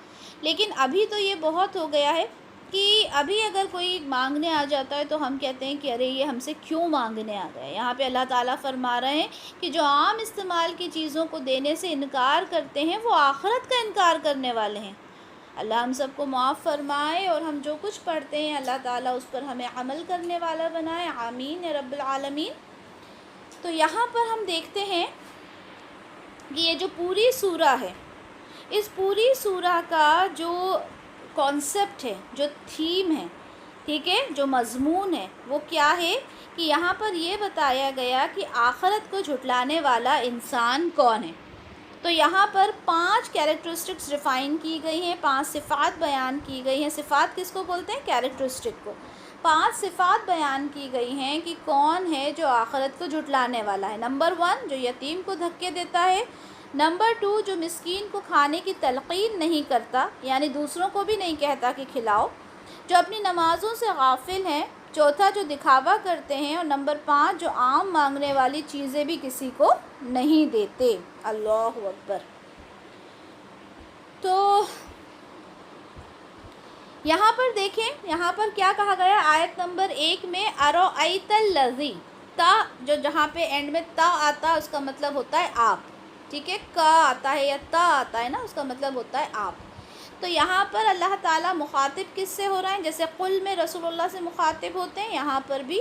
لیکن ابھی تو یہ بہت ہو گیا ہے کہ ابھی اگر کوئی مانگنے آ جاتا ہے تو ہم کہتے ہیں کہ ارے یہ ہم سے کیوں مانگنے آ گئے. یہاں پہ اللہ تعالیٰ فرما رہے ہیں کہ جو عام استعمال کی چیزوں کو دینے سے انکار کرتے ہیں، وہ آخرت کا انکار کرنے والے ہیں. اللہ ہم سب کو معاف فرمائے، اور ہم جو کچھ پڑھتے ہیں اللہ تعالیٰ اس پر ہمیں عمل کرنے والا بنائے. آمین یا رب العالمین. تو یہاں پر ہم دیکھتے ہیں کہ یہ جو پوری سورہ ہے، اس پوری سورہ کا جو کانسیپٹ ہے، جو تھیم ہے، ٹھیک ہے، جو مضمون ہے، وہ کیا ہے کہ یہاں پر یہ بتایا گیا کہ آخرت کو جھٹلانے والا انسان کون ہے۔ تو یہاں پر 5 کیریکٹرسٹکس ڈیفائن کی گئی ہیں، 5 صفات بیان کی گئی ہیں۔ صفات کس کو بولتے ہیں؟ کیریکٹرسٹک کو۔ 5 صفات بیان کی گئی ہیں کہ کون ہے جو آخرت کو جھٹلانے والا ہے۔ نمبر 1 جو یتیم کو دھکے دیتا ہے، نمبر 2 جو مسکین کو کھانے کی تلقین نہیں کرتا، یعنی دوسروں کو بھی نہیں کہتا کہ کھلاؤ، جو اپنی نمازوں سے غافل ہیں، چوتھا جو دکھاوا کرتے ہیں، اور نمبر 5 جو عام مانگنے والی چیزیں بھی کسی کو نہیں دیتے۔ اللہ اکبر۔ تو یہاں پر دیکھیں، یہاں پر کیا کہا گیا آیت نمبر 1 میں، ارأیت الذی، تا جو جہاں پہ اینڈ میں تا آتا ہے اس کا مطلب ہوتا ہے آپ، ٹھیک ہے، کا آتا ہے یا تا آتا ہے نا، اس کا مطلب ہوتا ہے آپ۔ تو یہاں پر اللہ تعالیٰ مخاطب کس سے ہو رہے ہیں؟ جیسے قل میں رسول اللہ سے مخاطب ہوتے ہیں، یہاں پر بھی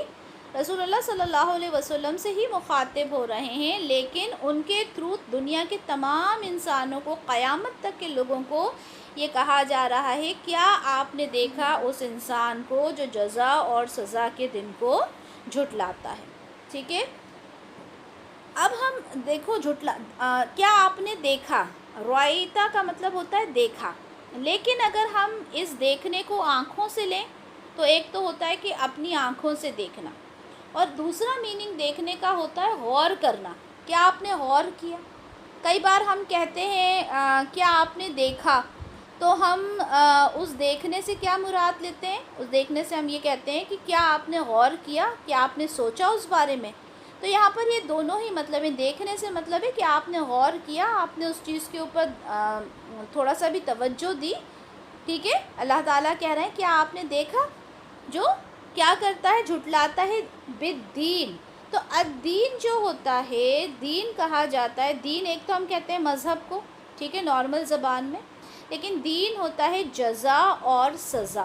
رسول اللہ صلی اللہ علیہ وسلم سے ہی مخاطب ہو رہے ہیں، لیکن ان کے تھرو دنیا کے تمام انسانوں کو، قیامت تک کے لوگوں کو یہ کہا جا رہا ہے، کیا آپ نے دیکھا اس انسان کو جو جزا اور سزا کے دن کو جھٹلاتا ہے؟ ٹھیک ہے، اب ہم دیکھو کیا آپ نے دیکھا، رأیتا کا مطلب ہوتا ہے دیکھا، لیکن اگر ہم اس دیکھنے کو آنکھوں سے لیں تو ایک تو ہوتا ہے کہ اپنی آنکھوں سے دیکھنا، اور دوسرا میننگ دیکھنے کا ہوتا ہے غور کرنا۔ کیا آپ نے غور کیا؟ کئی بار ہم کہتے ہیں کیا آپ نے دیکھا، تو ہم اس دیکھنے سے کیا مراد لیتے ہیں؟ اس دیکھنے سے ہم یہ کہتے ہیں کہ کیا آپ نے غور کیا، کیا آپ نے سوچا اس بارے میں؟ تو یہاں پر یہ دونوں ہی مطلب ہیں۔ دیکھنے سے مطلب ہے کہ آپ نے غور کیا، آپ نے اس چیز کے اوپر تھوڑا سا بھی توجہ دی، ٹھیک ہے۔ اللہ تعالیٰ کہہ رہے ہیں کیا آپ نے دیکھا، جو کیا کرتا ہے؟ جھٹلاتا ہے بالدین۔ تو الدین جو ہوتا ہے، دین کہا جاتا ہے، دین ایک تو ہم کہتے ہیں مذہب کو، ٹھیک ہے، نارمل زبان میں، لیکن دین ہوتا ہے جزا اور سزا،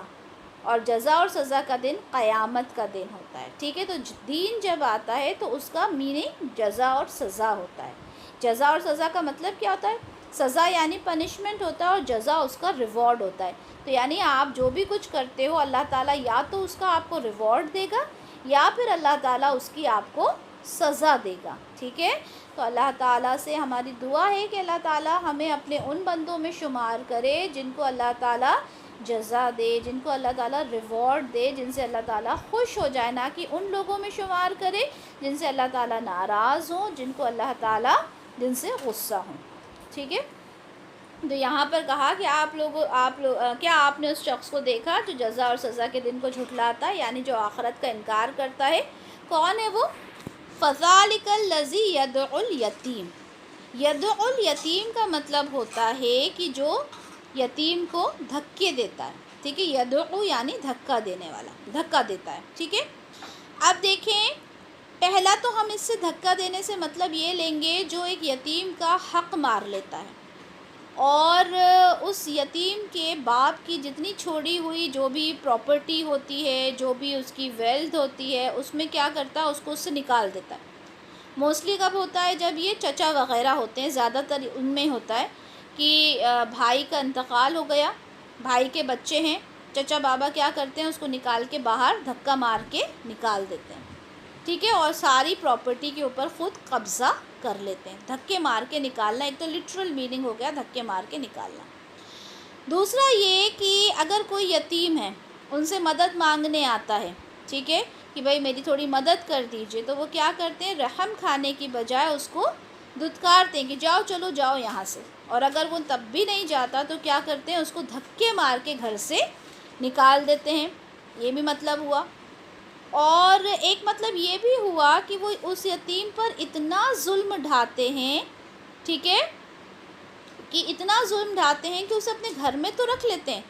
اور جزا اور سزا کا دن قیامت کا دن ہوتا ہے، ٹھیک ہے۔ تو دین جب آتا ہے تو اس کا میننگ جزا اور سزا ہوتا ہے۔ جزا اور سزا کا مطلب کیا ہوتا ہے؟ سزا یعنی پنشمنٹ ہوتا ہے، اور جزا اس کا ریوارڈ ہوتا ہے۔ تو یعنی آپ جو بھی کچھ کرتے ہو، اللہ تعالیٰ یا تو اس کا آپ کو ریوارڈ دے گا، یا پھر اللہ تعالیٰ اس کی آپ کو سزا دے گا، ٹھیک ہے۔ تو اللہ تعالیٰ سے ہماری دعا ہے کہ اللہ تعالیٰ ہمیں اپنے ان بندوں میں شمار کرے جن کو اللہ تعالیٰ جزا دے، جن کو اللہ تعالیٰ ریوارڈ دے، جن سے اللہ تعالیٰ خوش ہو جائے، نہ کہ ان لوگوں میں شمار کرے جن سے اللہ تعالیٰ ناراض ہوں، جن کو اللہ تعالیٰ جن سے غصہ ہوں، ٹھیک ہے۔ تو یہاں پر کہا کہ کیا آپ نے اس شخص کو دیکھا جو جزا اور سزا کے دن کو جھٹلاتا ہے، یعنی جو آخرت کا انکار کرتا ہے؟ کون ہے وہ؟ فَذَلِكَ الَّذِي يَدْعُ الْيَتِيمَ۔ يَدْعُ الْيَتِيمَ کا مطلب ہوتا ہے کہ جو یتیم کو دھکے دیتا ہے، ٹھیک ہے، یدعو یعنی دھکا دینے والا، دھکا دیتا ہے، ٹھیک ہے۔ اب دیکھیں، پہلا تو ہم اس سے دھکا دینے سے مطلب یہ لیں گے جو ایک یتیم کا حق مار لیتا ہے، اور اس یتیم کے باپ کی جتنی چھوڑی ہوئی جو بھی پراپرٹی ہوتی ہے، جو بھی اس کی ویلتھ ہوتی ہے، اس میں کیا کرتا ہے؟ اس کو اس سے نکال دیتا ہے۔ موسٹلی کب ہوتا ہے؟ جب یہ چچا وغیرہ ہوتے ہیں، زیادہ تر ان میں ہوتا ہے کہ بھائی کا انتقال ہو گیا، بھائی کے بچے ہیں، چچا بابا کیا کرتے ہیں؟ اس کو نکال کے باہر دھکا مار کے نکال دیتے ہیں، ٹھیک ہے، اور ساری پراپرٹی کے اوپر خود قبضہ کر لیتے ہیں۔ دھکے مار کے نکالنا، ایک تو لٹرل میننگ ہو گیا دھکے مار کے نکالنا۔ دوسرا یہ کہ اگر کوئی یتیم ہے، ان سے مدد مانگنے آتا ہے، ٹھیک ہے، کہ بھائی میری تھوڑی مدد کر دیجئے، تو وہ کیا کرتے ہیں؟ رحم کھانے کی بجائے اس کو دھتکارتے ہیں کہ جاؤ، چلو جاؤ یہاں سے، اور اگر وہ تب بھی نہیں جاتا تو کیا کرتے ہیں؟ اس کو دھکے مار کے گھر سے نکال دیتے ہیں۔ یہ بھی مطلب ہوا، اور ایک مطلب یہ بھی ہوا کہ وہ اس یتیم پر اتنا ظلم ڈھاتے ہیں، ٹھیک ہے، کہ اتنا ظلم ڈھاتے ہیں کہ اسے اپنے گھر میں تو رکھ لیتے ہیں،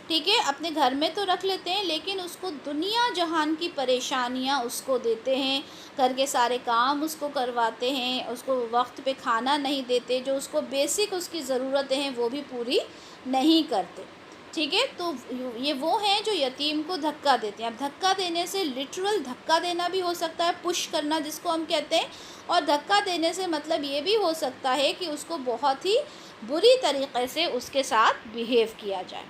ٹھیک ہے، اپنے گھر میں تو رکھ لیتے ہیں، لیکن اس کو دنیا جہان کی پریشانیاں اس کو دیتے ہیں، گھر کے سارے کام اس کو کرواتے ہیں، اس کو وقت پہ کھانا نہیں دیتے، جو اس کو بیسک اس کی ضرورتیں ہیں وہ بھی پوری نہیں کرتے، ٹھیک ہے، تو یہ وہ ہیں جو یتیم کو دھکا دیتے ہیں. اب دھکا دینے سے لٹرل دھکا دینا بھی ہو سکتا ہے، پش کرنا جس کو ہم کہتے ہیں، اور دھکا دینے سے مطلب یہ بھی ہو سکتا ہے کہ اس کو بہت ہی بری طریقے سے اس کے ساتھ بیہیو کیا جائے.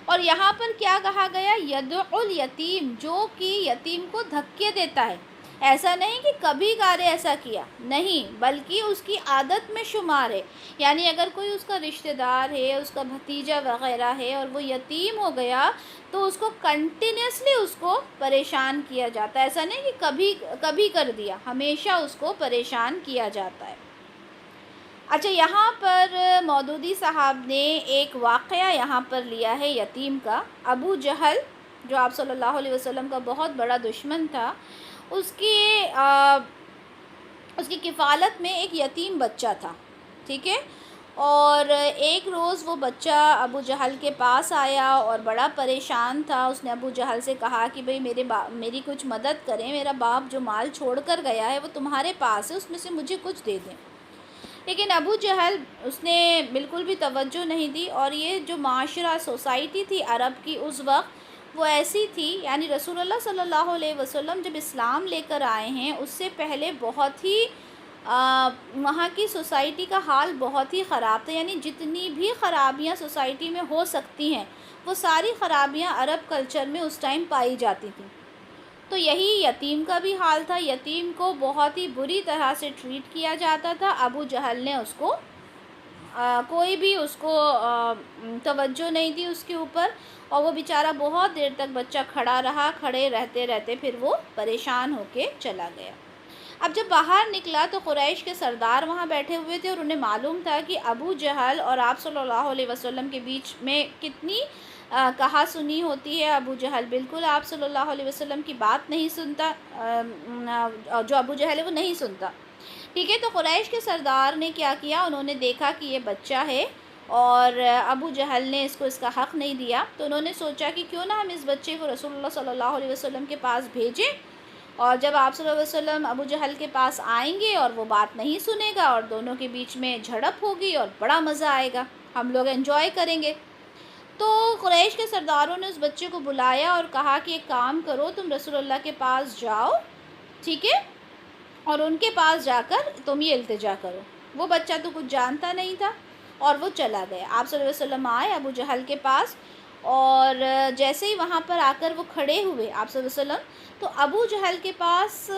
اور یہاں پر کیا کہا گیا؟ یدعو الیتیم، جو کہ یتیم کو دھکے دیتا ہے. ایسا نہیں کہ کبھی کارے ایسا کیا، نہیں، بلکہ اس کی عادت میں شمار ہے. یعنی اگر کوئی اس کا رشتہ دار ہے، اس کا بھتیجا وغیرہ ہے اور وہ یتیم ہو گیا تو اس کو کنٹینیوسلی اس کو پریشان کیا جاتا ہے. ایسا نہیں کہ کبھی کر دیا، ہمیشہ اس کو پریشان کیا جاتا ہے. اچھا، یہاں پر مودودی صاحب نے ایک واقعہ یہاں پر لیا ہے یتیم کا. ابو جہل جو آپ صلی اللہ علیہ وسلم کا بہت بڑا دشمن تھا، اس کی کفالت میں ایک یتیم بچہ تھا. ٹھیک ہے، اور ایک روز وہ بچہ ابو جہل کے پاس آیا اور بڑا پریشان تھا. اس نے ابو جہل سے کہا کہ بھئی میری کچھ مدد کریں، میرا باپ جو مال چھوڑ کر گیا ہے وہ تمہارے پاس ہے، اس میں سے مجھے کچھ دے دیں. لیکن ابو جہل اس نے بالکل بھی توجہ نہیں دی. اور یہ جو معاشرہ سوسائٹی تھی عرب کی اس وقت، وہ ایسی تھی، یعنی رسول اللہ صلی اللہ علیہ وسلم جب اسلام لے کر آئے ہیں اس سے پہلے بہت ہی وہاں کی سوسائٹی کا حال بہت ہی خراب تھا. یعنی جتنی بھی خرابیاں سوسائٹی میں ہو سکتی ہیں وہ ساری خرابیاں عرب کلچر میں اس ٹائم پائی جاتی تھیں. تو یہی یتیم کا بھی حال تھا. یتیم کو بہت ہی بری طرح سے ٹریٹ کیا جاتا تھا. ابو جہل نے اس کو کوئی بھی اس کو توجہ نہیں دی اس کے اوپر، اور وہ بیچارہ بہت دیر تک بچہ کھڑا رہا. کھڑے رہتے رہتے پھر وہ پریشان ہو کے چلا گیا. اب جب باہر نکلا تو قریش کے سردار وہاں بیٹھے ہوئے تھے، اور انہیں معلوم تھا کہ ابو جہل اور آپ صلی اللہ علیہ وسلم کے بیچ میں کتنی کہا سنی ہوتی ہے. ابو جہل بالکل آپ صلی اللہ علیہ وسلم کی بات نہیں سنتا، جو ابو جہل ہے وہ نہیں سنتا. ٹھیک ہے، تو قریش کے سردار نے کیا کیا، انہوں نے دیکھا کہ یہ بچہ ہے اور ابو جہل نے اس کو اس کا حق نہیں دیا، تو انہوں نے سوچا کہ کیوں نہ ہم اس بچے کو رسول اللہ صلی اللہ علیہ وسلم کے پاس بھیجیں، اور جب آپ صلی اللہ علیہ وسلم ابو جہل کے پاس آئیں گے اور وہ بات نہیں سنے گا اور دونوں کے بیچ میں جھڑپ ہوگی اور بڑا مزہ آئے گا، ہم لوگ انجوائے کریں گے. تو قریش کے سرداروں نے اس بچے کو بلایا اور کہا کہ ایک کام کرو، تم رسول اللہ کے پاس جاؤ، ٹھیک ہے، اور ان کے پاس جا کر تم یہ التجا کرو. وہ بچہ تو کچھ جانتا نہیں تھا اور وہ چلا گیا. آپ صلی اللہ علیہ وسلم آئے ابو جہل کے پاس، اور جیسے ہی وہاں پر آ کر وہ کھڑے ہوئے آپ صلی اللہ علیہ وسلم، تو ابو جہل کے پاس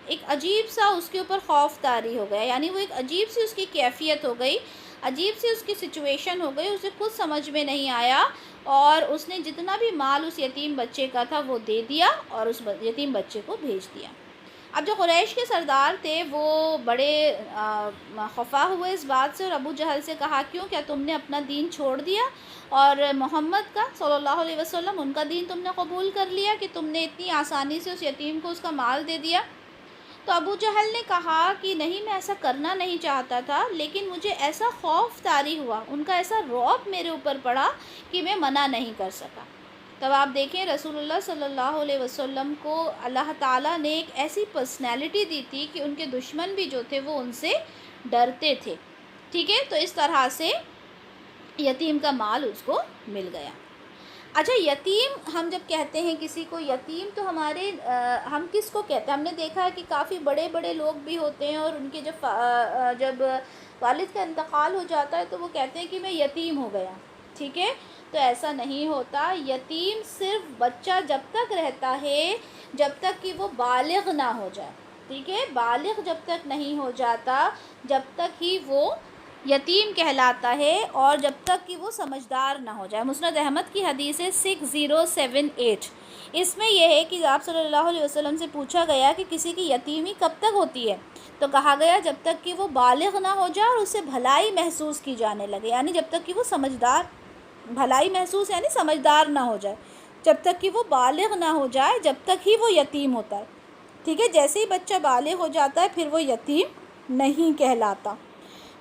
ایک عجیب سا اس کے اوپر خوف طاری ہو گیا. یعنی وہ ایک عجیب سی اس کی کیفیت ہو گئی، عجیب سی اس کی سچویشن ہو گئی. اسے کچھ سمجھ میں نہیں آیا، اور اس نے جتنا بھی مال اس یتیم بچے کا تھا وہ دے دیا اور اس یتیم بچے کو بھیج دیا. اب جو قریش کے سردار تھے وہ بڑے خفا ہوئے اس بات سے، اور ابو جہل سے کہا کیا تم نے اپنا دین چھوڑ دیا اور محمد کا صلی اللہ علیہ وسلم ان کا دین تم نے قبول کر لیا کہ تم نے اتنی آسانی سے اس یتیم کو اس کا مال دے دیا؟ تو ابو جہل نے کہا کہ نہیں، میں ایسا کرنا نہیں چاہتا تھا، لیکن مجھے ایسا خوف طاری ہوا، ان کا ایسا رعب میرے اوپر پڑا کہ میں منع نہیں کر سکا. تب آپ دیکھیں رسول اللہ صلی اللہ علیہ وسلم کو اللہ تعالیٰ نے ایک ایسی پرسنالٹی دی تھی کہ ان کے دشمن بھی جو تھے وہ ان سے ڈرتے تھے. ٹھیک ہے، تو اس طرح سے یتیم کا مال اس کو مل گیا. اچھا، یتیم ہم جب کہتے ہیں کسی کو یتیم، تو ہم کس کو کہتے ہیں؟ ہم نے دیکھا ہے کہ کافی بڑے بڑے لوگ بھی ہوتے ہیں اور ان کے جب والد کا انتقال ہو جاتا ہے تو وہ کہتے ہیں کہ میں یتیم ہو گیا. ٹھیک ہے، تو ایسا نہیں ہوتا. یتیم صرف بچہ جب تک رہتا ہے جب تک کہ وہ بالغ نہ ہو جائے. ٹھیک ہے، بالغ جب تک نہیں ہو جاتا جب تک ہی وہ یتیم کہلاتا ہے، اور جب تک کہ وہ سمجھدار نہ ہو جائے. مسند احمد کی حدیث ہے 6078. اس میں یہ ہے کہ آپ صلی اللہ علیہ وسلم سے پوچھا گیا کہ کسی کی یتیمی کب تک ہوتی ہے، تو کہا گیا جب تک کہ وہ بالغ نہ ہو جائے اور اسے بھلائی محسوس کی جانے لگے. یعنی جب تک کہ وہ سمجھدار، بھلائی محسوس یعنی سمجھدار نہ ہو جائے، جب تک کہ وہ بالغ نہ ہو جائے جب تک ہی وہ یتیم ہوتا ہے. ٹھیک ہے، جیسے ہی بچہ بالغ ہو جاتا ہے پھر وہ یتیم نہیں کہلاتا.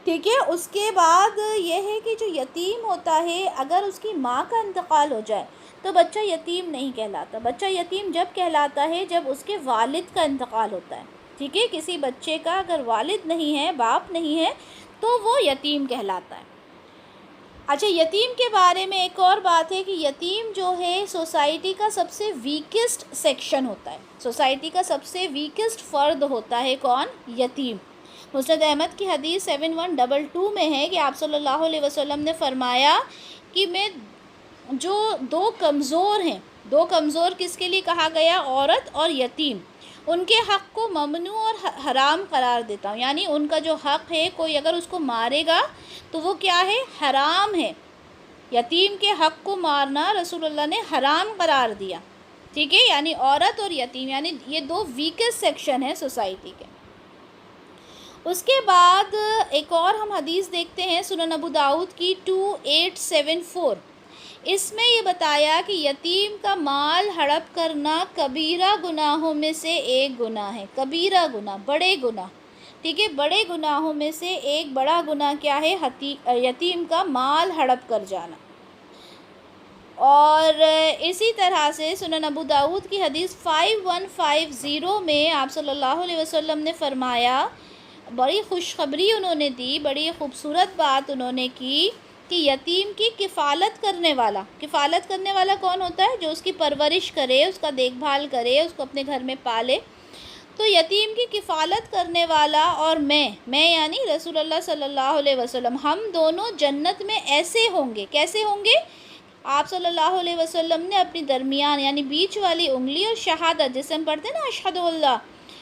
ٹھیک ہے، اس کے بعد یہ ہے کہ جو یتیم ہوتا ہے اگر اس کی ماں کا انتقال ہو جائے تو بچہ یتیم نہیں کہلاتا. بچہ یتیم جب کہلاتا ہے جب اس کے والد کا انتقال ہوتا ہے. ٹھیک ہے، کسی بچے کا اگر والد نہیں ہے، باپ نہیں ہے، تو وہ یتیم کہلاتا ہے. اچھا، یتیم کے بارے میں ایک اور بات ہے کہ یتیم جو ہے سوسائٹی کا سب سے ویکسٹ سیکشن ہوتا ہے، سوسائٹی کا سب سے ویکسٹ فرد ہوتا ہے کون؟ یتیم۔ مسند احمد کی حدیث 7122 میں ہے کہ آپ صلی اللہ علیہ وسلم نے فرمایا کہ میں جو دو کمزور ہیں، دو کمزور کس کے لیے کہا گیا؟ عورت اور یتیم، ان کے حق کو ممنوع اور حرام قرار دیتا ہوں، یعنی ان کا جو حق ہے کوئی اگر اس کو مارے گا تو وہ کیا ہے؟ حرام ہے۔ یتیم کے حق کو مارنا رسول اللہ نے حرام قرار دیا، ٹھیک ہے؟ یعنی عورت اور یتیم، یعنی یہ دو ویکسٹ سیکشن ہیں سوسائٹی کے۔ اس کے بعد ایک اور ہم حدیث دیکھتے ہیں سنن ابو داؤد کی 2874، اس میں یہ بتایا کہ یتیم کا مال ہڑپ کرنا کبیرہ گناہوں میں سے ایک گناہ ہے، کبیرہ گناہ، بڑے گناہ، ٹھیک ہے؟ بڑے گناہوں میں سے ایک بڑا گناہ کیا ہے؟ یتیم کا مال ہڑپ کر جانا۔ اور اسی طرح سے سنن ابو داؤد کی حدیث 5150 میں آپ صلی اللہ علیہ وسلم نے فرمایا، بڑی خوشخبری انہوں نے دی، بڑی خوبصورت بات انہوں نے کی کہ یتیم کی کفالت کرنے والا کون ہوتا ہے؟ جو اس کی پرورش کرے، اس کا دیکھ بھال کرے، اس کو اپنے گھر میں پالے۔ تو یتیم کی کفالت کرنے والا اور میں یعنی رسول اللہ صلی اللہ علیہ وسلم، ہم دونوں جنت میں ایسے ہوں گے۔ کیسے ہوں گے؟ آپ صلی اللہ علیہ وسلم نے اپنی درمیان یعنی بیچ والی انگلی اور شہادت، جسے ہم پڑھتے ہیں نا اشہد اللہ،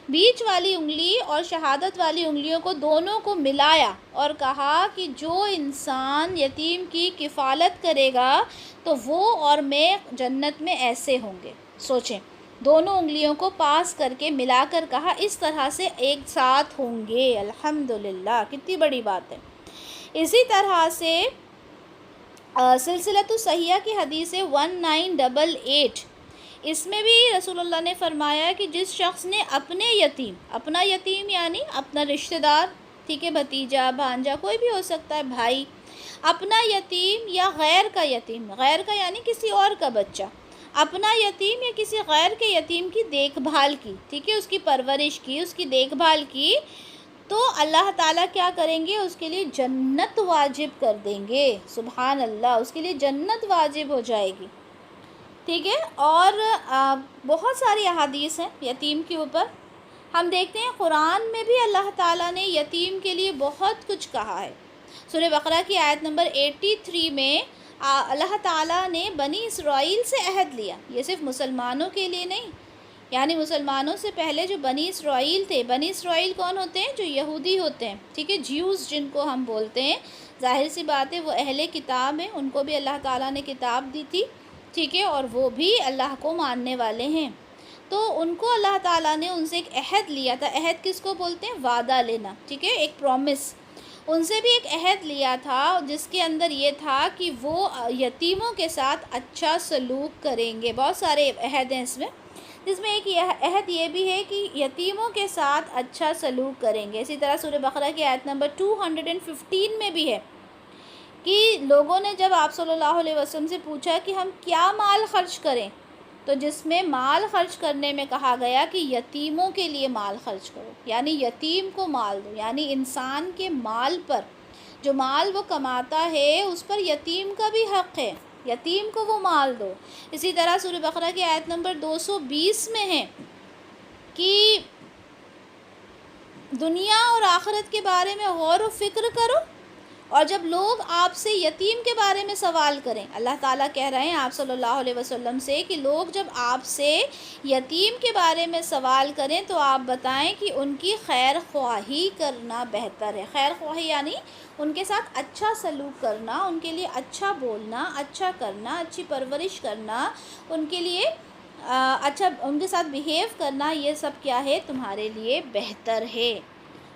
بیچ والی انگلی اور شہادت والی انگلیوں کو دونوں کو ملایا اور کہا کہ جو انسان یتیم کی کفالت کرے گا تو وہ اور میں جنت میں ایسے ہوں گے۔ سوچیں، دونوں انگلیوں کو پاس کر کے ملا کر کہا، اس طرح سے ایک ساتھ ہوں گے۔ الحمدللہ، کتنی بڑی بات ہے۔ اسی طرح سے سلسلۃ الصحیحہ کی حدیث 1988، اس میں بھی رسول اللہ نے فرمایا کہ جس شخص نے اپنا یتیم یعنی اپنا رشتہ دار، ٹھیک ہے، بھتیجا، بھانجا، کوئی بھی ہو سکتا ہے، بھائی، اپنا یتیم یا غیر کا یتیم، غیر کا یعنی کسی اور کا بچہ، اپنا یتیم یا کسی غیر کے یتیم کی دیکھ بھال کی، ٹھیک ہے، اس کی پرورش کی، اس کی دیکھ بھال کی، تو اللہ تعالیٰ کیا کریں گے؟ اس کے لیے جنت واجب کر دیں گے۔ سبحان اللہ، اس کے لیے جنت واجب ہو جائے گی، ٹھیک ہے۔ اور بہت ساری احادیث ہیں یتیم کے اوپر، ہم دیکھتے ہیں قرآن میں بھی اللہ تعالیٰ نے یتیم کے لیے بہت کچھ کہا ہے۔ سورہ بقرہ کی آیت نمبر 83 میں اللہ تعالیٰ نے بنی اسرائیل سے عہد لیا، یہ صرف مسلمانوں کے لیے نہیں، یعنی مسلمانوں سے پہلے جو بنی اسرائیل تھے، بنی اسرائیل کون ہوتے ہیں؟ جو یہودی ہوتے ہیں، ٹھیک ہے، جیوز جن کو ہم بولتے ہیں، ظاہر سی بات ہے وہ اہل کتاب ہیں، ان کو بھی اللہ تعالیٰ نے کتاب دی تھی، ٹھیک ہے، اور وہ بھی اللہ کو ماننے والے ہیں۔ تو ان کو اللہ تعالیٰ نے ان سے ایک عہد لیا تھا۔ عہد کس کو بولتے ہیں؟ وعدہ لینا، ٹھیک ہے، ایک پرومس۔ ان سے بھی ایک عہد لیا تھا جس کے اندر یہ تھا کہ وہ یتیموں کے ساتھ اچھا سلوک کریں گے۔ بہت سارے عہد ہیں اس میں، جس میں ایک عہد یہ بھی ہے کہ یتیموں کے ساتھ اچھا سلوک کریں گے۔ اسی طرح سورہ بقرہ کی آیت نمبر 215 میں بھی ہے کہ لوگوں نے جب آپ صلی اللہ علیہ وسلم سے پوچھا کہ ہم کیا مال خرچ کریں، تو جس میں مال خرچ کرنے میں کہا گیا کہ یتیموں کے لیے مال خرچ کرو، یعنی یتیم کو مال دو، یعنی انسان کے مال پر، جو مال وہ کماتا ہے اس پر یتیم کا بھی حق ہے، یتیم کو وہ مال دو۔ اسی طرح سورہ بقرہ کی آیت نمبر 220 میں ہے کہ دنیا اور آخرت کے بارے میں غور و فکر کرو، اور جب لوگ آپ سے یتیم کے بارے میں سوال کریں، اللہ تعالیٰ کہہ رہے ہیں آپ صلی اللہ علیہ وسلم سے کہ لوگ جب آپ سے یتیم کے بارے میں سوال کریں تو آپ بتائیں کہ ان کی خیر خواہی کرنا بہتر ہے۔ خیر خواہی یعنی ان کے ساتھ اچھا سلوک کرنا، ان کے لیے اچھا بولنا، اچھا کرنا، اچھی پرورش کرنا، ان کے لیے اچھا ان کے ساتھ بیہیو کرنا، یہ سب کیا ہے؟ تمہارے لیے بہتر ہے۔